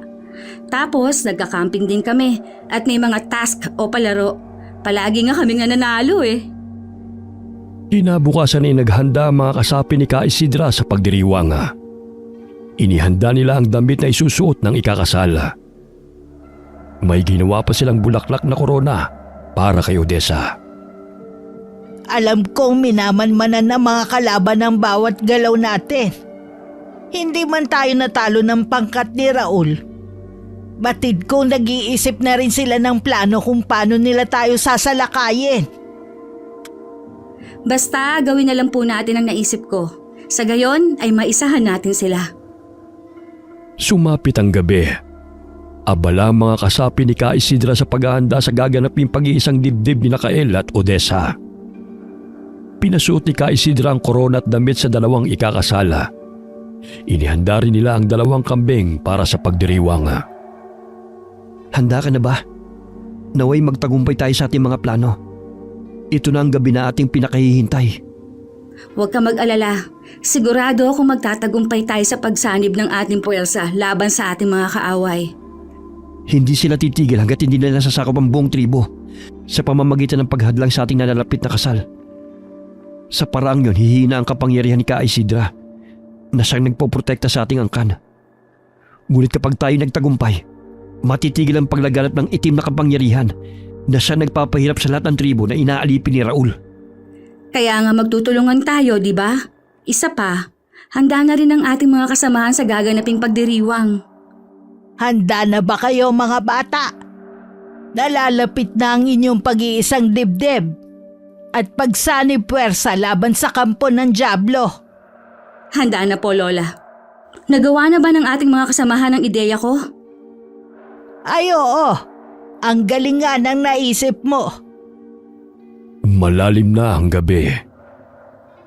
Tapos nagka-camping din kami at may mga task o palaro. Palagi nga kami nga nanalo eh. Kinabukasan ay naghanda ang mga kasapi ni Ka Isidra sa pagdiriwang. Inihanda nila ang damit na isusuot ng ikakasal. May ginawa pa silang bulaklak na korona para kay Odessa. Alam kong minamanmanan ng mga kalaban ng bawat galaw natin. Hindi man tayo natalo ng pangkat ni Raul. Batid kong nag-iisip na rin sila ng plano kung paano nila tayo sasalakayin. Basta gawin na lang po natin ang naisip ko. Sa gayon ay maisahan natin sila. Sumapit ang gabi. Abala ang mga kasapi ni Ka Isidra sa paghahanda sa gaganaping pag-iisang dibdib ni Kael at Odessa. Pinasuot ni Ka Isidra ang korona at damit sa dalawang ikakasala. Inihanda rin nila ang dalawang kambing para sa pagdiriwang. Handa ka na ba? Naway magtagumpay tayo sa ating mga plano. Ito na ang gabi na ating pinakahihintay. Huwag ka mag-alala. Sigurado akong magtatagumpay tayo sa pagsanib ng ating puwersa laban sa ating mga kaaway. Hindi sila titigil hanggat hindi nila nasasakop ang buong tribo sa pamamagitan ng paghadlang sa ating nalalapit na kasal. Sa paraang yun, hihina ang kapangyarihan ni Ka Isidra na siyang nagpoprotekta sa ating angkan. Ngunit kapag tayo nagtagumpay, matitigil ang paglaganap ng itim na kapangyarihan na siya nagpapahirap sa lahat ng tribo na inaalipin ni Raul. Kaya nga magtutulungan tayo, di ba? Isa pa, handa na rin ang ating mga kasamahan sa gaganaping pagdiriwang. Handa na ba kayo mga bata? Nalalapit na ang inyong pag-iisang dibdib at pagsanib puwersa laban sa kampo ng Diablo. Handa na po, Lola. Nagawa na ba ng ating mga kasamahan ang ideya ko? Ay oo, ang galing nga ng naisip mo. Malalim na ang gabi.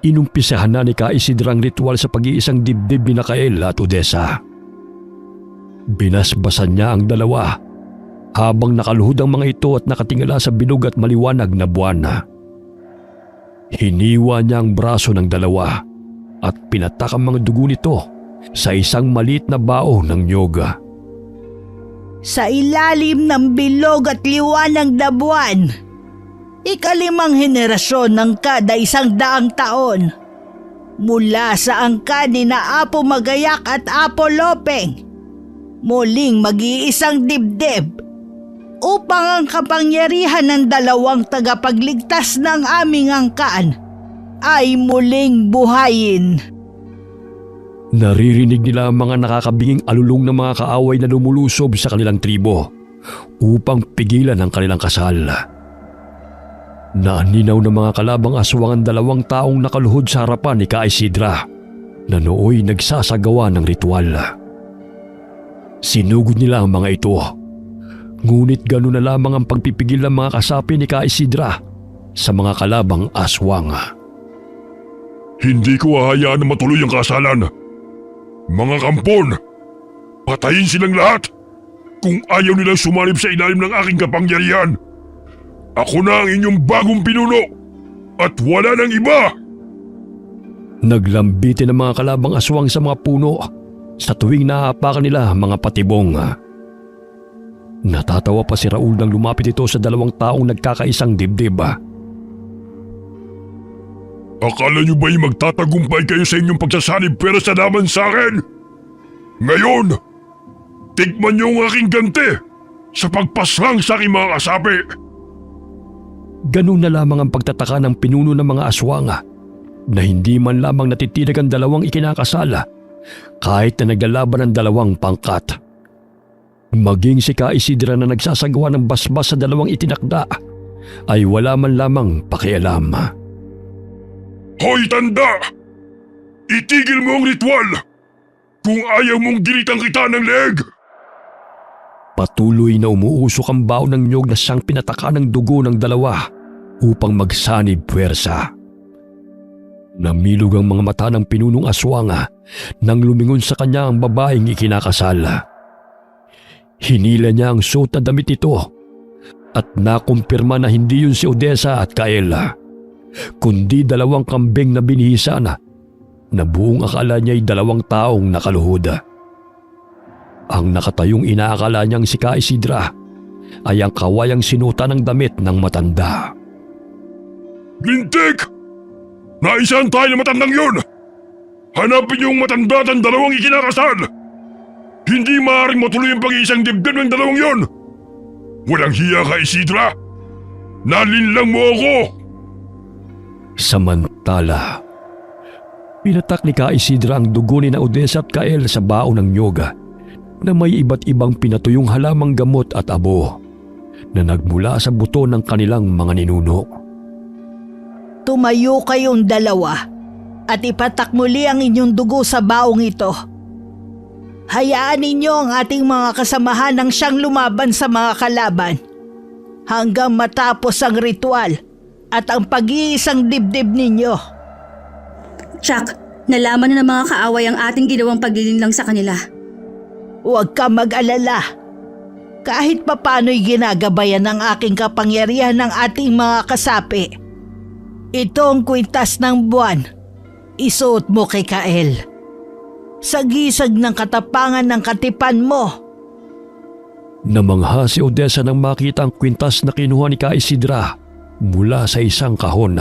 Inumpisahan na ni Ka Isidra ang ritual sa pag-iisang dibdib ni Nakael at Odessa. Binasbasan niya ang dalawa habang nakaluhod ang mga ito at nakatingala sa bilog at maliwanag na buwan. Hiniwa niya ang braso ng dalawa at pinatak ang mga dugo nito sa isang maliit na bao ng nyoga. Sa ilalim ng bilog at liwanag na buwan, 5 henerasyon ng kada 100 taon. Mula sa angkan ni na Apo Magayak at Apo Lopeng, muling mag-iisang dibdib upang ang kapangyarihan ng 2 tagapagligtas ng aming angkan ay muling buhayin. Naririnig nila ang mga nakakabinging alulong ng mga kaaway na lumulusob sa kanilang tribo upang pigilan ang kanilang kasal. Naaninaw ng mga kalabang aswang ang 2 taong nakaluhod sa harapan ni Ka Isidra na nooy nagsasagawa ng ritual. Sinugod nila ang mga ito, ngunit gano'n na lamang ang pagpipigil ng mga kasapi ni Ka Isidra sa mga kalabang aswang. Hindi ko hahayaan na matuloy ang kasalan. Mga kampon, patayin silang lahat kung ayaw nilang sumalib sa ilalim ng aking kapangyarihan. Ako na ang inyong bagong pinuno at wala nang iba. Naglambitin ang mga kalabang aswang sa mga puno sa tuwing naaapakan nila mga patibong. Natatawa pa si Raul nang lumapit ito sa 2 taong nagkakaisang dibdib. Akala niyo ba'y magtatagumpay kayo sa inyong pagsasanib pero sa laban sa akin? Ngayon, tikman niyo ang aking ganti sa pagpaslang sa aking mga kasapi. Ganun na lamang ang pagtataka ng pinuno ng mga aswang na hindi man lamang natitinag ang 2 ikinakasala kahit na naglalaban ng 2 pangkat. Maging si Ka Isidra na nagsasagawa ng basbas sa 2 itinakda ay wala man lamang pakialam. Hoy tanda! Itigil mo ang ritual kung ayaw mong gilitan kita ng leeg! Patuloy na umuusok ang bao ng nyog na siyang pinataka ng dugo ng 2 upang magsanib puwersa. Namilog ang mga mata ng pinunong aswang nang lumingon sa kanya ang babaeng ikinakasal. Hinila niya ang suot na damit nito at nakumpirma na hindi yun si Odessa at Kaela, kundi 2 kambing na binihisa na buong akala niya'y 2 taong nakaluhod. Ang nakatayong inaakala niyang si Ka Isidra ay ang kawayang sinuta ng damit ng matanda. Lintik! Naisahan tayo na matandang yun! Hanapin niyo ang matanda at ang 2 ikinakasal! Hindi maaaring matuloy ang pag-iisang dibdib ng 2 yun! Walang hiya ka, Isidra! Nalinlang mo ako! Samantala, pinatak ni Ka Isidra ang dugo ni na Odessa at Kael sa bao ng nyoga na may iba't ibang pinatuyong halamang gamot at abo na nagmula sa buto ng kanilang mga ninuno. Tumayo kayong 2 at ipatak muli ang inyong dugo sa baong ito. Hayaan ninyo ang ating mga kasamahan ng siyang lumaban sa mga kalaban hanggang matapos ang ritual at ang pag-iisang dibdib ninyo. Chuck, nalaman na ng mga kaaway ang ating ginawang paglilinlang sa kanila. Huwag ka mag-alala. Kahit papano'y ginagabayan ng aking kapangyarihan ng ating mga kasapi. Ito ang kwintas ng buwan Isuot mo kay Kael. Sa gisag ng katapangan ng katipan mo. Namangha si Odessa nang makita ang kwintas na kinuha ni Ka Isidra mula sa isang kahon.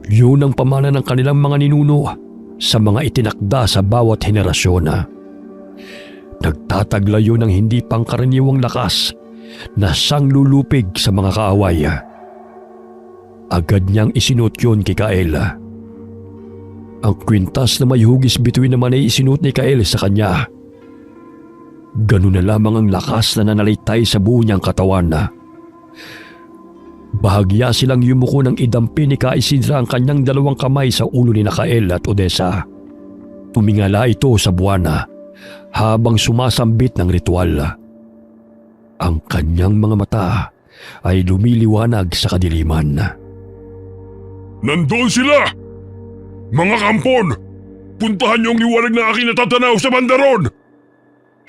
Yun ang pamana ng kanilang mga ninuno sa mga itinakda sa bawat henerasyon. Nagtataglayo ng hindi pangkaraniwang lakas na sanglulupig sa mga kaaway. Agad niyang isinuot yun kay Kael. Ang kwintas na may hugis bituin naman ay isinuot ni Kael sa kanya. Ganun na lamang ang lakas na nanalitay sa buo niyang katawan. Bahagya silang yumuko ng idampi ni Ka Isidra ang kanyang dalawang kamay sa ulo ni Kael at Odessa. Tumingala ito sa buwana habang sumasambit ng ritual. Ang kanyang mga mata ay lumiliwanag sa kadiliman. Nandun sila! Mga kampon! Puntahan niyo ang liwanag na aking natatanaw sa bandaron!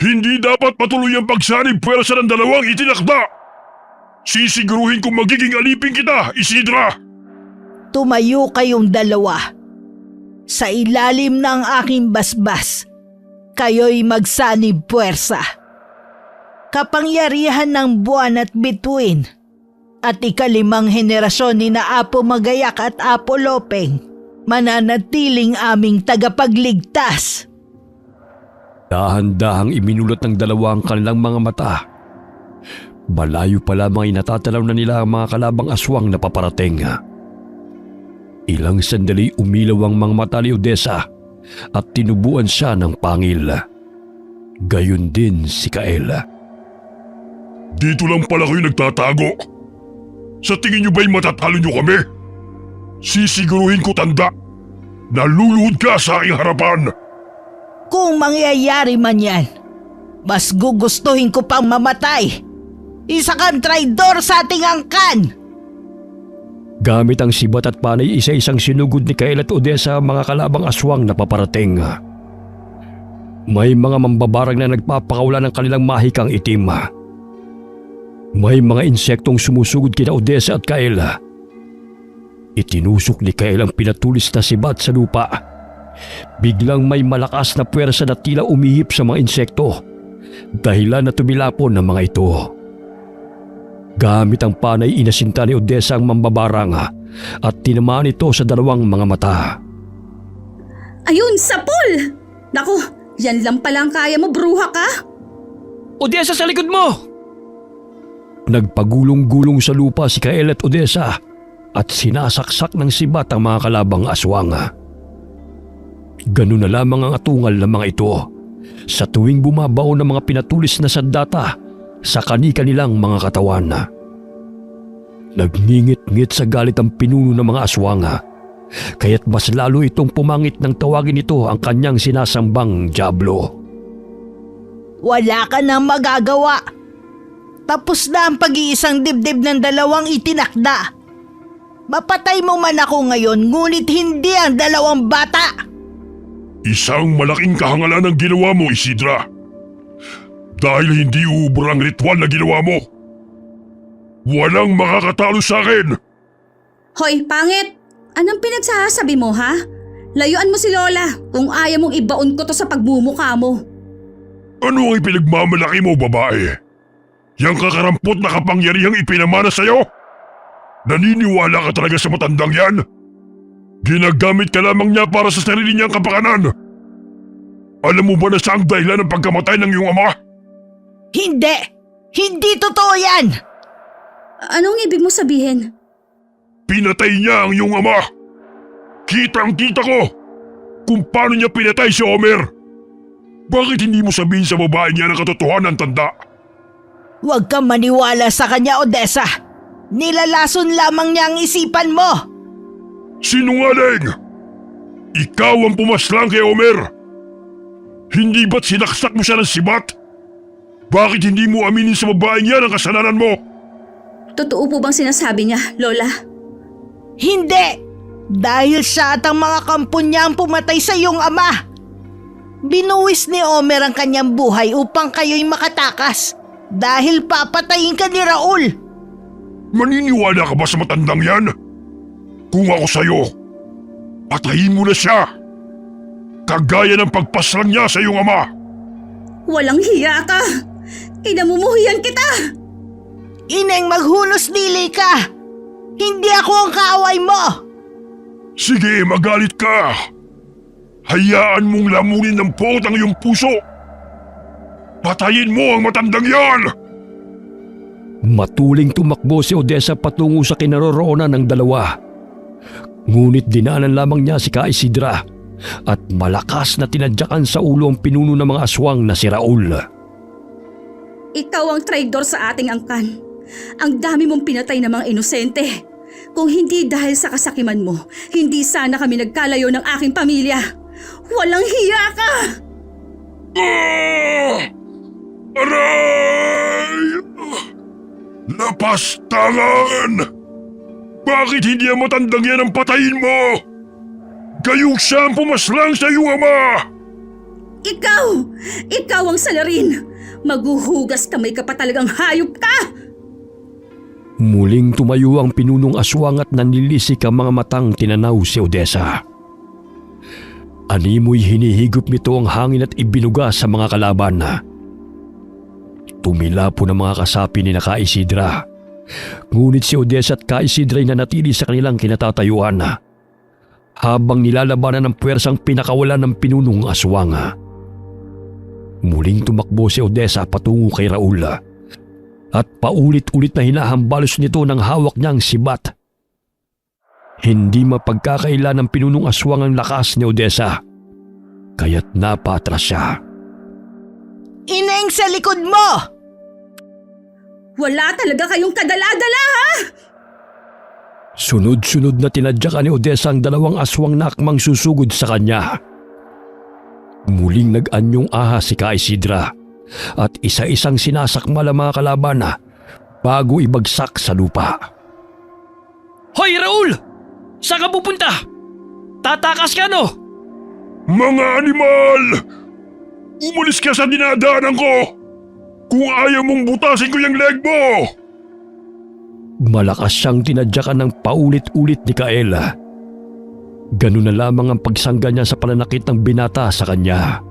Hindi dapat patuloy ang pagsanib puwersa ng dalawang itinakda! Sisiguruhin kong magiging alipin kita, Isidra! Tumayo kayong dalawa. Sa ilalim ng aking basbas, kayo'y magsanib puwersa. Kapangyarihan ng buwan at bituin at ikalimang henerasyon ni na Apo Magayak at Apo Lopeng mananatiling aming tagapagligtas. Dahan-dahang iminulat ng dalawa ang kanilang mga mata. Malayo pa lamang ay natatalaw na nila ang mga kalabang aswang na paparating. Ilang sandali umilaw ang mga mata ni Odessa at tinubuan siya ng pangil. Gayon din si Kael. Dito lang pala kayo nagtatago. Sa tingin niyo ba'y matatalo niyo kami? Sisiguruhin ko tanda na luluhod ka sa aking harapan. Kung mangyayari man yan, mas gugustuhin ko pang mamatay. Isa kang traidor sa ating angkan! Gamit ang sibat at panay, isa-isang sinugod ni Kael at Odessa ang mga kalabang aswang na paparating. May mga mambabarang na nagpapakawala ng kanilang mahikang itim. May mga insektong sumusugod kina Odessa at Kael. Itinusok ni Kael ang pinatulis na sibat sa lupa. Biglang may malakas na puwersa na tila umihip sa mga insekto, dahilan na tumilapon ng mga ito. Gamit ang panay, inasinta ni Odessa ang mambabarang at tinamaan ito sa dalawang mga mata. Ayun, sapol! Naku, yan lang pala ang kaya mo, bruha ka! Odessa, sa likod mo! Nagpagulong-gulong sa lupa si Kael at Odessa at sinasaksak ng sibat ang mga kalabang aswang. Ganun na lamang ang atungal ng mga ito sa tuwing bumabaon ng mga pinatulis na sandata sa kani-kanilang mga katawan. Nagngingit-ngit sa galit ang pinuno ng mga aswang, kaya't mas lalo itong pumangit nang tawagin ito ang kanyang sinasambang Diablo. Wala ka nang magagawa. Tapos na ang pag-iisang dibdib ng dalawang itinakda. Mapatay mo man ako ngayon, ngunit hindi ang dalawang bata. Isang malaking kahangalan ang ginawa mo, Isidra. Dahil hindi uubra ang ritual na ginawa mo. Walang makakatalo sa akin. Hoy, pangit! Anong pinagsasabi mo, ha? Layuan mo si Lola kung ayaw mong ibaon ko to sa pagmumukha mo. Ano ang ipinagmamalaki mo, babae? Yang kakarampot na kapangyarihang ipinamana sa'yo? Naniniwala ka talaga sa matandang yan? Ginagamit ka lamang niya para sa sarili niyang kapakanan. Alam mo ba na siya ang dahilan ng pagkamatay ng iyong ama? Hindi! Hindi totoo yan! Anong ibig mo sabihin? Pinatay niya ang iyong ama. Kitang-kita ko kung paano niya pinatay si Homer. Bakit hindi mo sabihin sa babae niya ng katotohanan, tanda? Huwag kang maniwala sa kanya, Odessa. Nilalason lamang niya ang isipan mo. Sinungaling! Ikaw ang pumaslang kay Homer. Hindi ba't sinaksak mo siya ng sibat? Bakit hindi mo aminin sa babae niya ang kasalanan mo? Totoo po bang sinasabi niya, Lola? Hindi! Dahil siya at ang mga kampon niya ang pumatay sa iyong ama. Binuwis ni Homer ang kanyang buhay upang kayo'y makatakas. Dahil papatayin ka ni Raul. Maniniwala ka ba sa matandang yan? Kung ako sa'yo, Patayin mo na siya! Kagaya ng pagpaslang niya sa iyong ama! Walang hiya ka! Kinamumuhian kita! Ineng, maghunos dili ka! Hindi ako ang kaaway mo! Sige, magalit ka! Hayaan mong lamunin ng pot ang iyong puso! Patayin mo ang matandang yan! Matuling tumakbo si Odessa patungo sa kinaroroonan ng dalawa. Ngunit dinaanan lamang niya si Ka Isidra at malakas na tinadyakan sa ulo ang pinuno ng mga aswang na si Raul. Ikaw ang traidor sa ating angkan. Ang dami mong pinatay ng mga inosente. Kung hindi dahil sa kasakiman mo, hindi sana kami nagkalayo ng aking pamilya. Walang hiya ka! Aray! Lapastangan! Bakit hindi ang matandang yan ang patayin mo? Gayong siya ang pumaslang sa iyong ama! Ikaw! Ikaw ang salarin! Maghuhugas kamay ka pa talagang hayop ka! Muling tumayo ang pinunong aswang at nanilisik ang mga matang tinanaw si Odessa. Animoy hinihigop nito ang hangin at ibinuga sa mga kalaban. Tumila po ng mga kasapi ni Ka Isidra. Ngunit si Odessa at Ka Isidra ay nanatili sa kanilang kinatatayuan habang nilalabanan ng puwersang pinakawalan ng pinunong aswang. Muling tumakbo si Odessa patungo kay Raul at paulit-ulit na hinahambalos nito ng hawak niyang sibat. Hindi mapagkakaila ng pinunong aswang ang lakas ni Odessa, kaya't napatras siya. Ineng, sa likod mo! Wala talaga kayong kadala-dala, ha? Sunod-sunod na tinadyakan ni Odessa ang dalawang aswang na akmang susugod sa kanya. Muling nag-anyong ahas si Ka Isidra at isa-isang sinasakmal ang mga kalaban bago ibagsak sa lupa. Hoy Raul! Saan ka pupunta? Tatakas ka no? Mga animal! Umalis ka sa dinadaanan ko! Kung ayaw mong butasin ko yung leg mo! Malakas siyang tinadyakan ng paulit-ulit ni Kael. Ganun na lamang ang pagsangga niya sa pananakit ng binata sa kanya.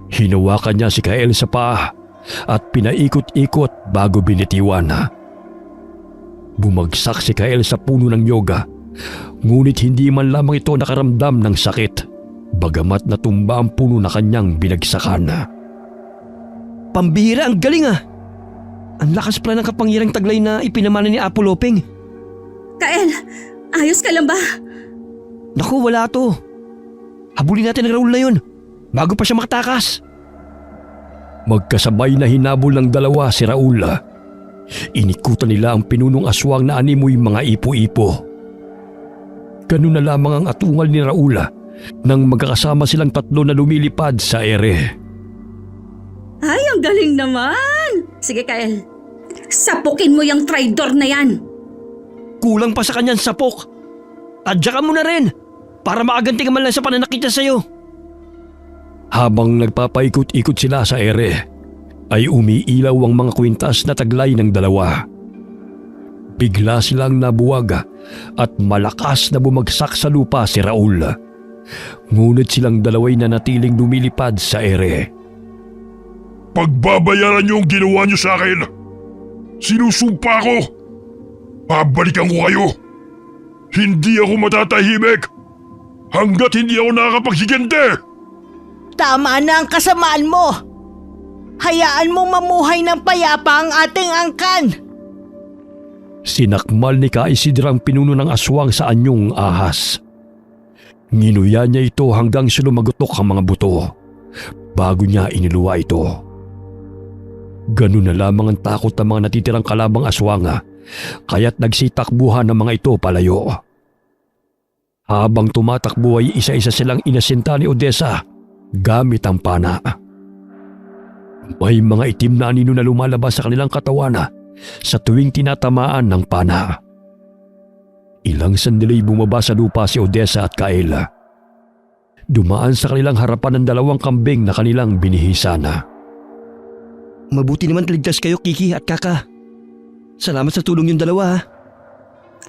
Hinawakan niya si Kael sa paa at pinaikot-ikot bago binitiwan. Bumagsak si Kael sa puno ng yoga, ngunit hindi man lamang ito nakaramdam ng sakit, bagamat natumba ang puno na kanyang binagsakan. Pambihira, ang galing ah! Ang lakas pala ng kapangyarang taglay na ipinamana ni Apo Lopeng. Kael, ayos ka lang ba? Naku, wala to. Habulin natin ang Raul na yun bago pa siya makatakas. Magkasabay na hinabol ng dalawa si Raul. Inikutan nila ang pinunong aswang na animoy mga ipo-ipo. Ganun na lamang ang atungal ni Raul nang magkakasama silang tatlo na lumilipad sa ere. Ay, ang galing naman! Sige, Kael. Sapukin mo yung traidor na yan! Kulang pa sa kanyang sapok. Tadyakan mo na rin para makaganti ka man lang sa pananakit niya sa'yo. Habang nagpapaikot-ikot sila sa ere, ay umiilaw ang mga kwintas na taglay ng dalawa. Bigla silang nabuwag at malakas na bumagsak sa lupa si Raul. Ngunit silang dalaway na natiling lumilipad sa ere. Pagbabayaran niyo ang ginawa niyo sa akin! Sinusumpa ko! Babalikan ko kayo! Hindi ako matatahimik hanggat hindi ako nakakapagsigante! Tama na ang kasamaan mo! Hayaan mong mamuhay ng payapa ang ating angkan! Sinakmal ni Ka Isidra ang pinuno ng aswang sa anyong ahas. Nginuya niya ito hanggang sulumagotok ang mga buto bago niya iniluwa ito. Ganun na lamang ang takot ng mga natitirang kalabang aswang kaya't nagsitakbuhan ng mga ito palayo. Habang tumatakbo ay isa-isa silang inasinta ni Odessa gamit ang pana. May mga itim na anino na lumalabas sa kanilang katawan sa tuwing tinatamaan ng pana. Ilang sandali bumaba sa lupa si Odessa at Kael. Dumaan sa kanilang harapan ng dalawang kambing na kanilang binihisan. Mabuti naman ligtas kayo, Kiki at Kaka. Salamat sa tulong yung dalawa ha.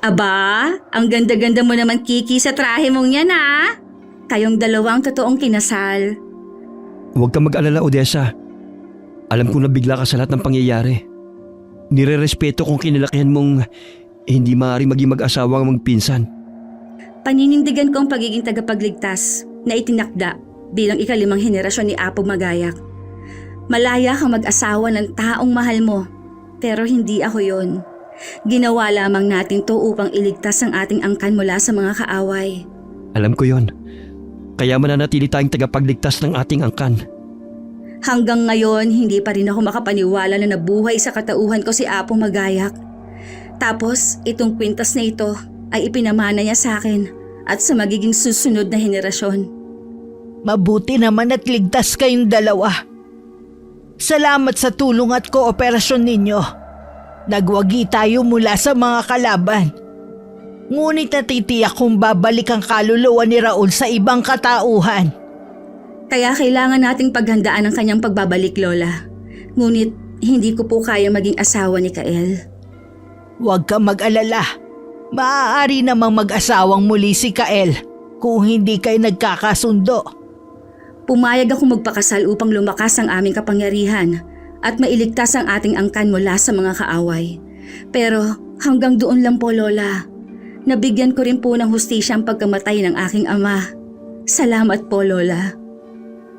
Aba, ang ganda-ganda mo naman, Kiki, sa trahe mong yan, ha? Kayong dalawang totoong kinasal. Huwag kang mag-alala, Odessa. Alam kong nabigla ka sa lahat ng pangyayari. Nire-respeto kung kinilakihan mong hindi maaari maging mag-asawang magpinsan. Paninindigan ko ang pagiging tagapagligtas na itinakda bilang ika-5 henerasyon ni Apo Magayak. Malaya kang mag-asawa ng taong mahal mo, pero hindi ako yon. Ginawa lamang natin to upang iligtas ang ating angkan mula sa mga kaaway. Alam ko yon. Kaya mananatili tayong tagapagligtas ng ating angkan. Hanggang ngayon, hindi pa rin ako makapaniwala na nabuhay sa katauhan ko si Apo Magayak. Tapos, itong kwintas na ito ay ipinamana niya sa akin at sa magiging susunod na henerasyon. Mabuti naman at ligtas kayong dalawa. Salamat sa tulong at kooperasyon ninyo. Nagwagi tayo mula sa mga kalaban. Ngunit natitiyak kung babalik ang kaluluwa ni Raul sa ibang katauhan. Kaya kailangan nating paghandaan ang kanyang pagbabalik, Lola. Ngunit hindi ko po kaya maging asawa ni Kael. Huwag kang mag-alala. Maaari namang mag-asawang muli si Kael kung hindi kayo nagkakasundo. Pumayag ako magpakasal upang lumakas ang aming kapangyarihan at mailigtas ang ating angkan mula sa mga kaaway. Pero hanggang doon lang po, Lola. Nabigyan ko rin po ng hustisya ang pagkamatay ng aking ama. Salamat po, Lola.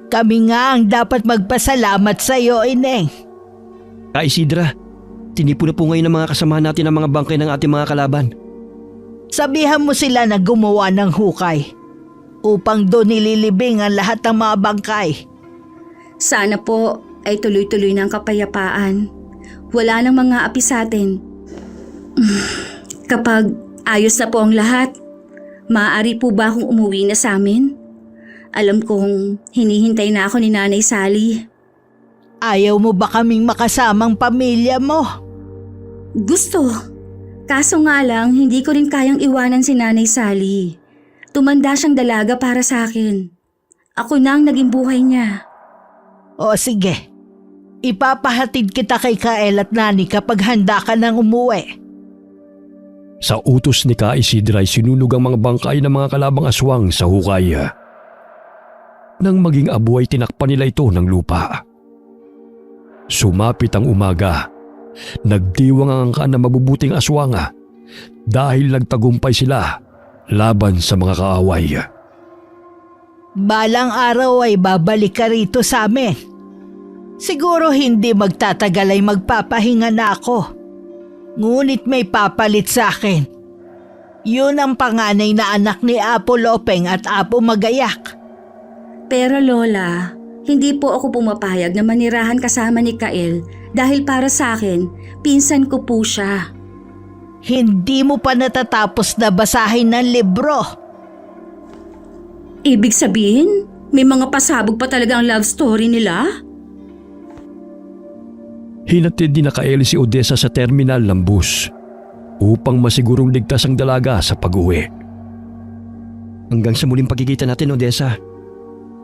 Kami nga ang dapat magpasalamat sa iyo, Ineng. Ka Isidra, tinipo na po ngayon ng mga kasamahan natin ang mga bangkay ng ating mga kalaban. Sabihan mo sila na gumawa ng hukay upang doon nililibing ang lahat ng mga bangkay. Sana po ay tuloy-tuloy ng kapayapaan. Wala nang mga api sa atin. Kapag ayos na po ang lahat, maaari po ba akong umuwi na sa amin? Alam kong hinihintay na ako ni Nanay Sally. Ayaw mo ba kaming makasamang pamilya mo? Gusto. Kaso nga lang, hindi ko rin kayang iwanan si Nanay Sally. Tumanda siyang dalaga para sa akin. Ako na ang naging buhay niya. O sige, ipapahatid kita kay Kael at Nani kapag handa ka nang umuwi. Sa utos ni Ka Isidra ay sinunog ang mga bangkay ng mga kalabang aswang sa hukay. Nang maging abo ay tinakpan nila ito ng lupa. Sumapit ang umaga. Nagdiwang ang angkan ng mabubuting aswang dahil nagtagumpay sila laban sa mga kaaway. Balang araw ay babalik ka rito sa amin. Siguro hindi magtatagal ay magpapahinga na ako. Ngunit may papalit sa akin. Yun ang panganay na anak ni Apo Lopeng at Apo Magayak. Pero Lola, hindi po ako pumapayag na manirahan kasama ni Kael dahil para sa akin, pinsan ko po siya. Hindi mo pa natatapos na basahin ng libro. Ibig sabihin, may mga pasabog pa talaga ang love story nila? Hinatid din na Kael si Odessa sa terminal ng bus upang masigurong ligtas ang dalaga sa pag-uwi. Hanggang sa muling pagkikita natin, Odessa.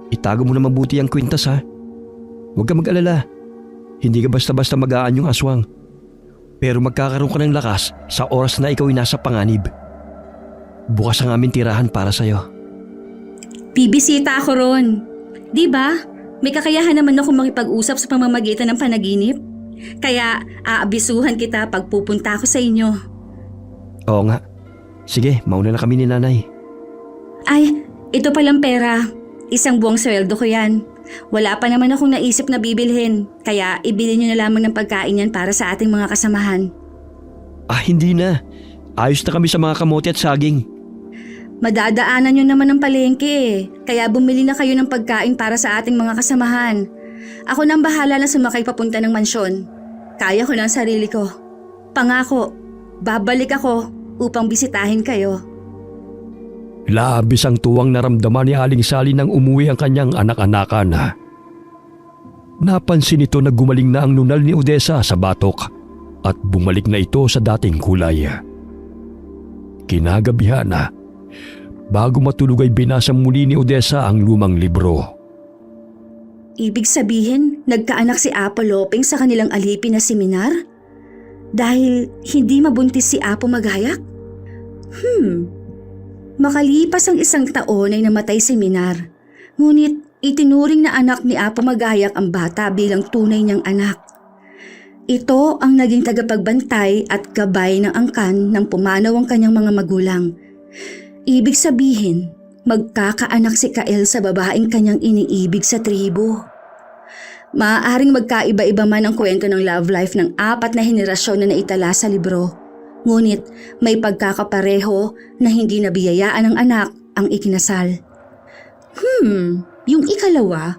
Itago mo na mabuti ang kwintas, ha? Huwag ka mag-alala. Hindi ka basta-basta mag-aan yung aswang. Pero magkakaroon ka ng lakas sa oras na ikaw ay nasa panganib. Bukas ang aming tirahan para sa'yo. Bibisita ako ron. Di ba? May kakayahan naman ako makipag-usap sa pamamagitan ng panaginip. Kaya aabisuhan kita pag pupunta ako sa inyo. Oo nga. Sige, mauna na kami ni Nanay. Ay, ito palang pera. Isang buwang sweldo ko yan. Wala pa naman akong naisip na bibilhin. Kaya ibili nyo na lamang ng pagkain yan para sa ating mga kasamahan. Hindi na. Ayos na kami sa mga kamote at saging. Madadaanan nyo naman ng palengke eh. Kaya bumili na kayo ng pagkain para sa ating mga kasamahan. Ako nang bahala na sumakay papunta ng mansyon. Kaya ko ng sarili ko. Pangako, babalik ako upang bisitahin kayo. Labis ang tuwang naramdaman ni Aling Sally nang umuwi ang kanyang anak-anakan. Napansin nito na gumaling na ang nunal ni Odessa sa batok at bumalik na ito sa dating kulay. Kinagabihan bago matulog ay binasa muli ni Odessa ang lumang libro. Ibig sabihin, nagkaanak si Apo Lopeng sa kanilang alipin na seminar? Dahil hindi mabuntis si Apo Magayak? Makalipas ang 1 taon ay namatay si Minar. Ngunit itinuring na anak ni Apo Magayak ang bata bilang tunay niyang anak. Ito ang naging tagapagbantay at gabay ng angkan nang pumanaw ang kanyang mga magulang. Ibig sabihin, magkakaanak si Kael sa babaeng kanyang iniibig sa tribo. Maaaring magkaiba-iba man ang kwento ng love life ng 4 na henerasyon na naitala sa libro. Ngunit may pagkakapareho na hindi nabiyayaan ng anak ang ikinasal. Yung ikalawa,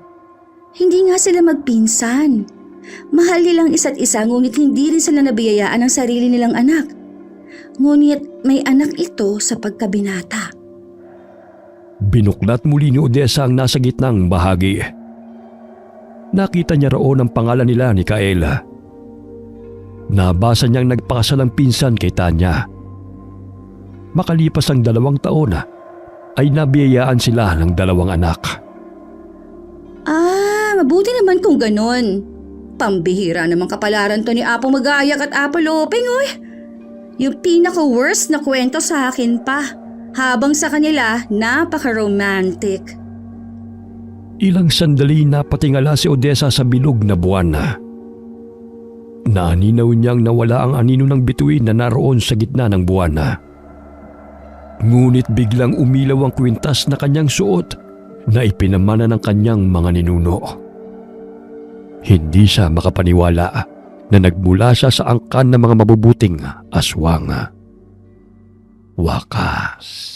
hindi nga sila magpinsan. Mahal nilang isa't isa ngunit hindi rin sila nabiyayaan ng sarili nilang anak. Ngunit may anak ito sa pagkabinata. Binuklat muli ni Odessa ang nasa gitnang bahagi. Nakita niya roon ang pangalan nila ni Kael. Nabasa niyang nagpakasal ang pinsan kay Tanya. Makalipas ang 2 taon ay nabiyayaan sila ng 2 anak. Mabuti naman kung ganon. Pambihira namang kapalaran to ni Apo Magayak at Apo Lopeng, oy. Yung pinaka-worst na kwento sa akin pa. Habang sa kanila, napaka-romantic. Ilang sandali napatingala si Odessa sa bilog na buwan. Naaninaw niyang nawala ang anino ng bituin na naroon sa gitna ng buwan. Ngunit biglang umilaw ang kwintas na kanyang suot na ipinamana ng kanyang mga ninuno. Hindi siya makapaniwala na nagmula siya sa angkan ng mga mabubuting aswang. Wakas.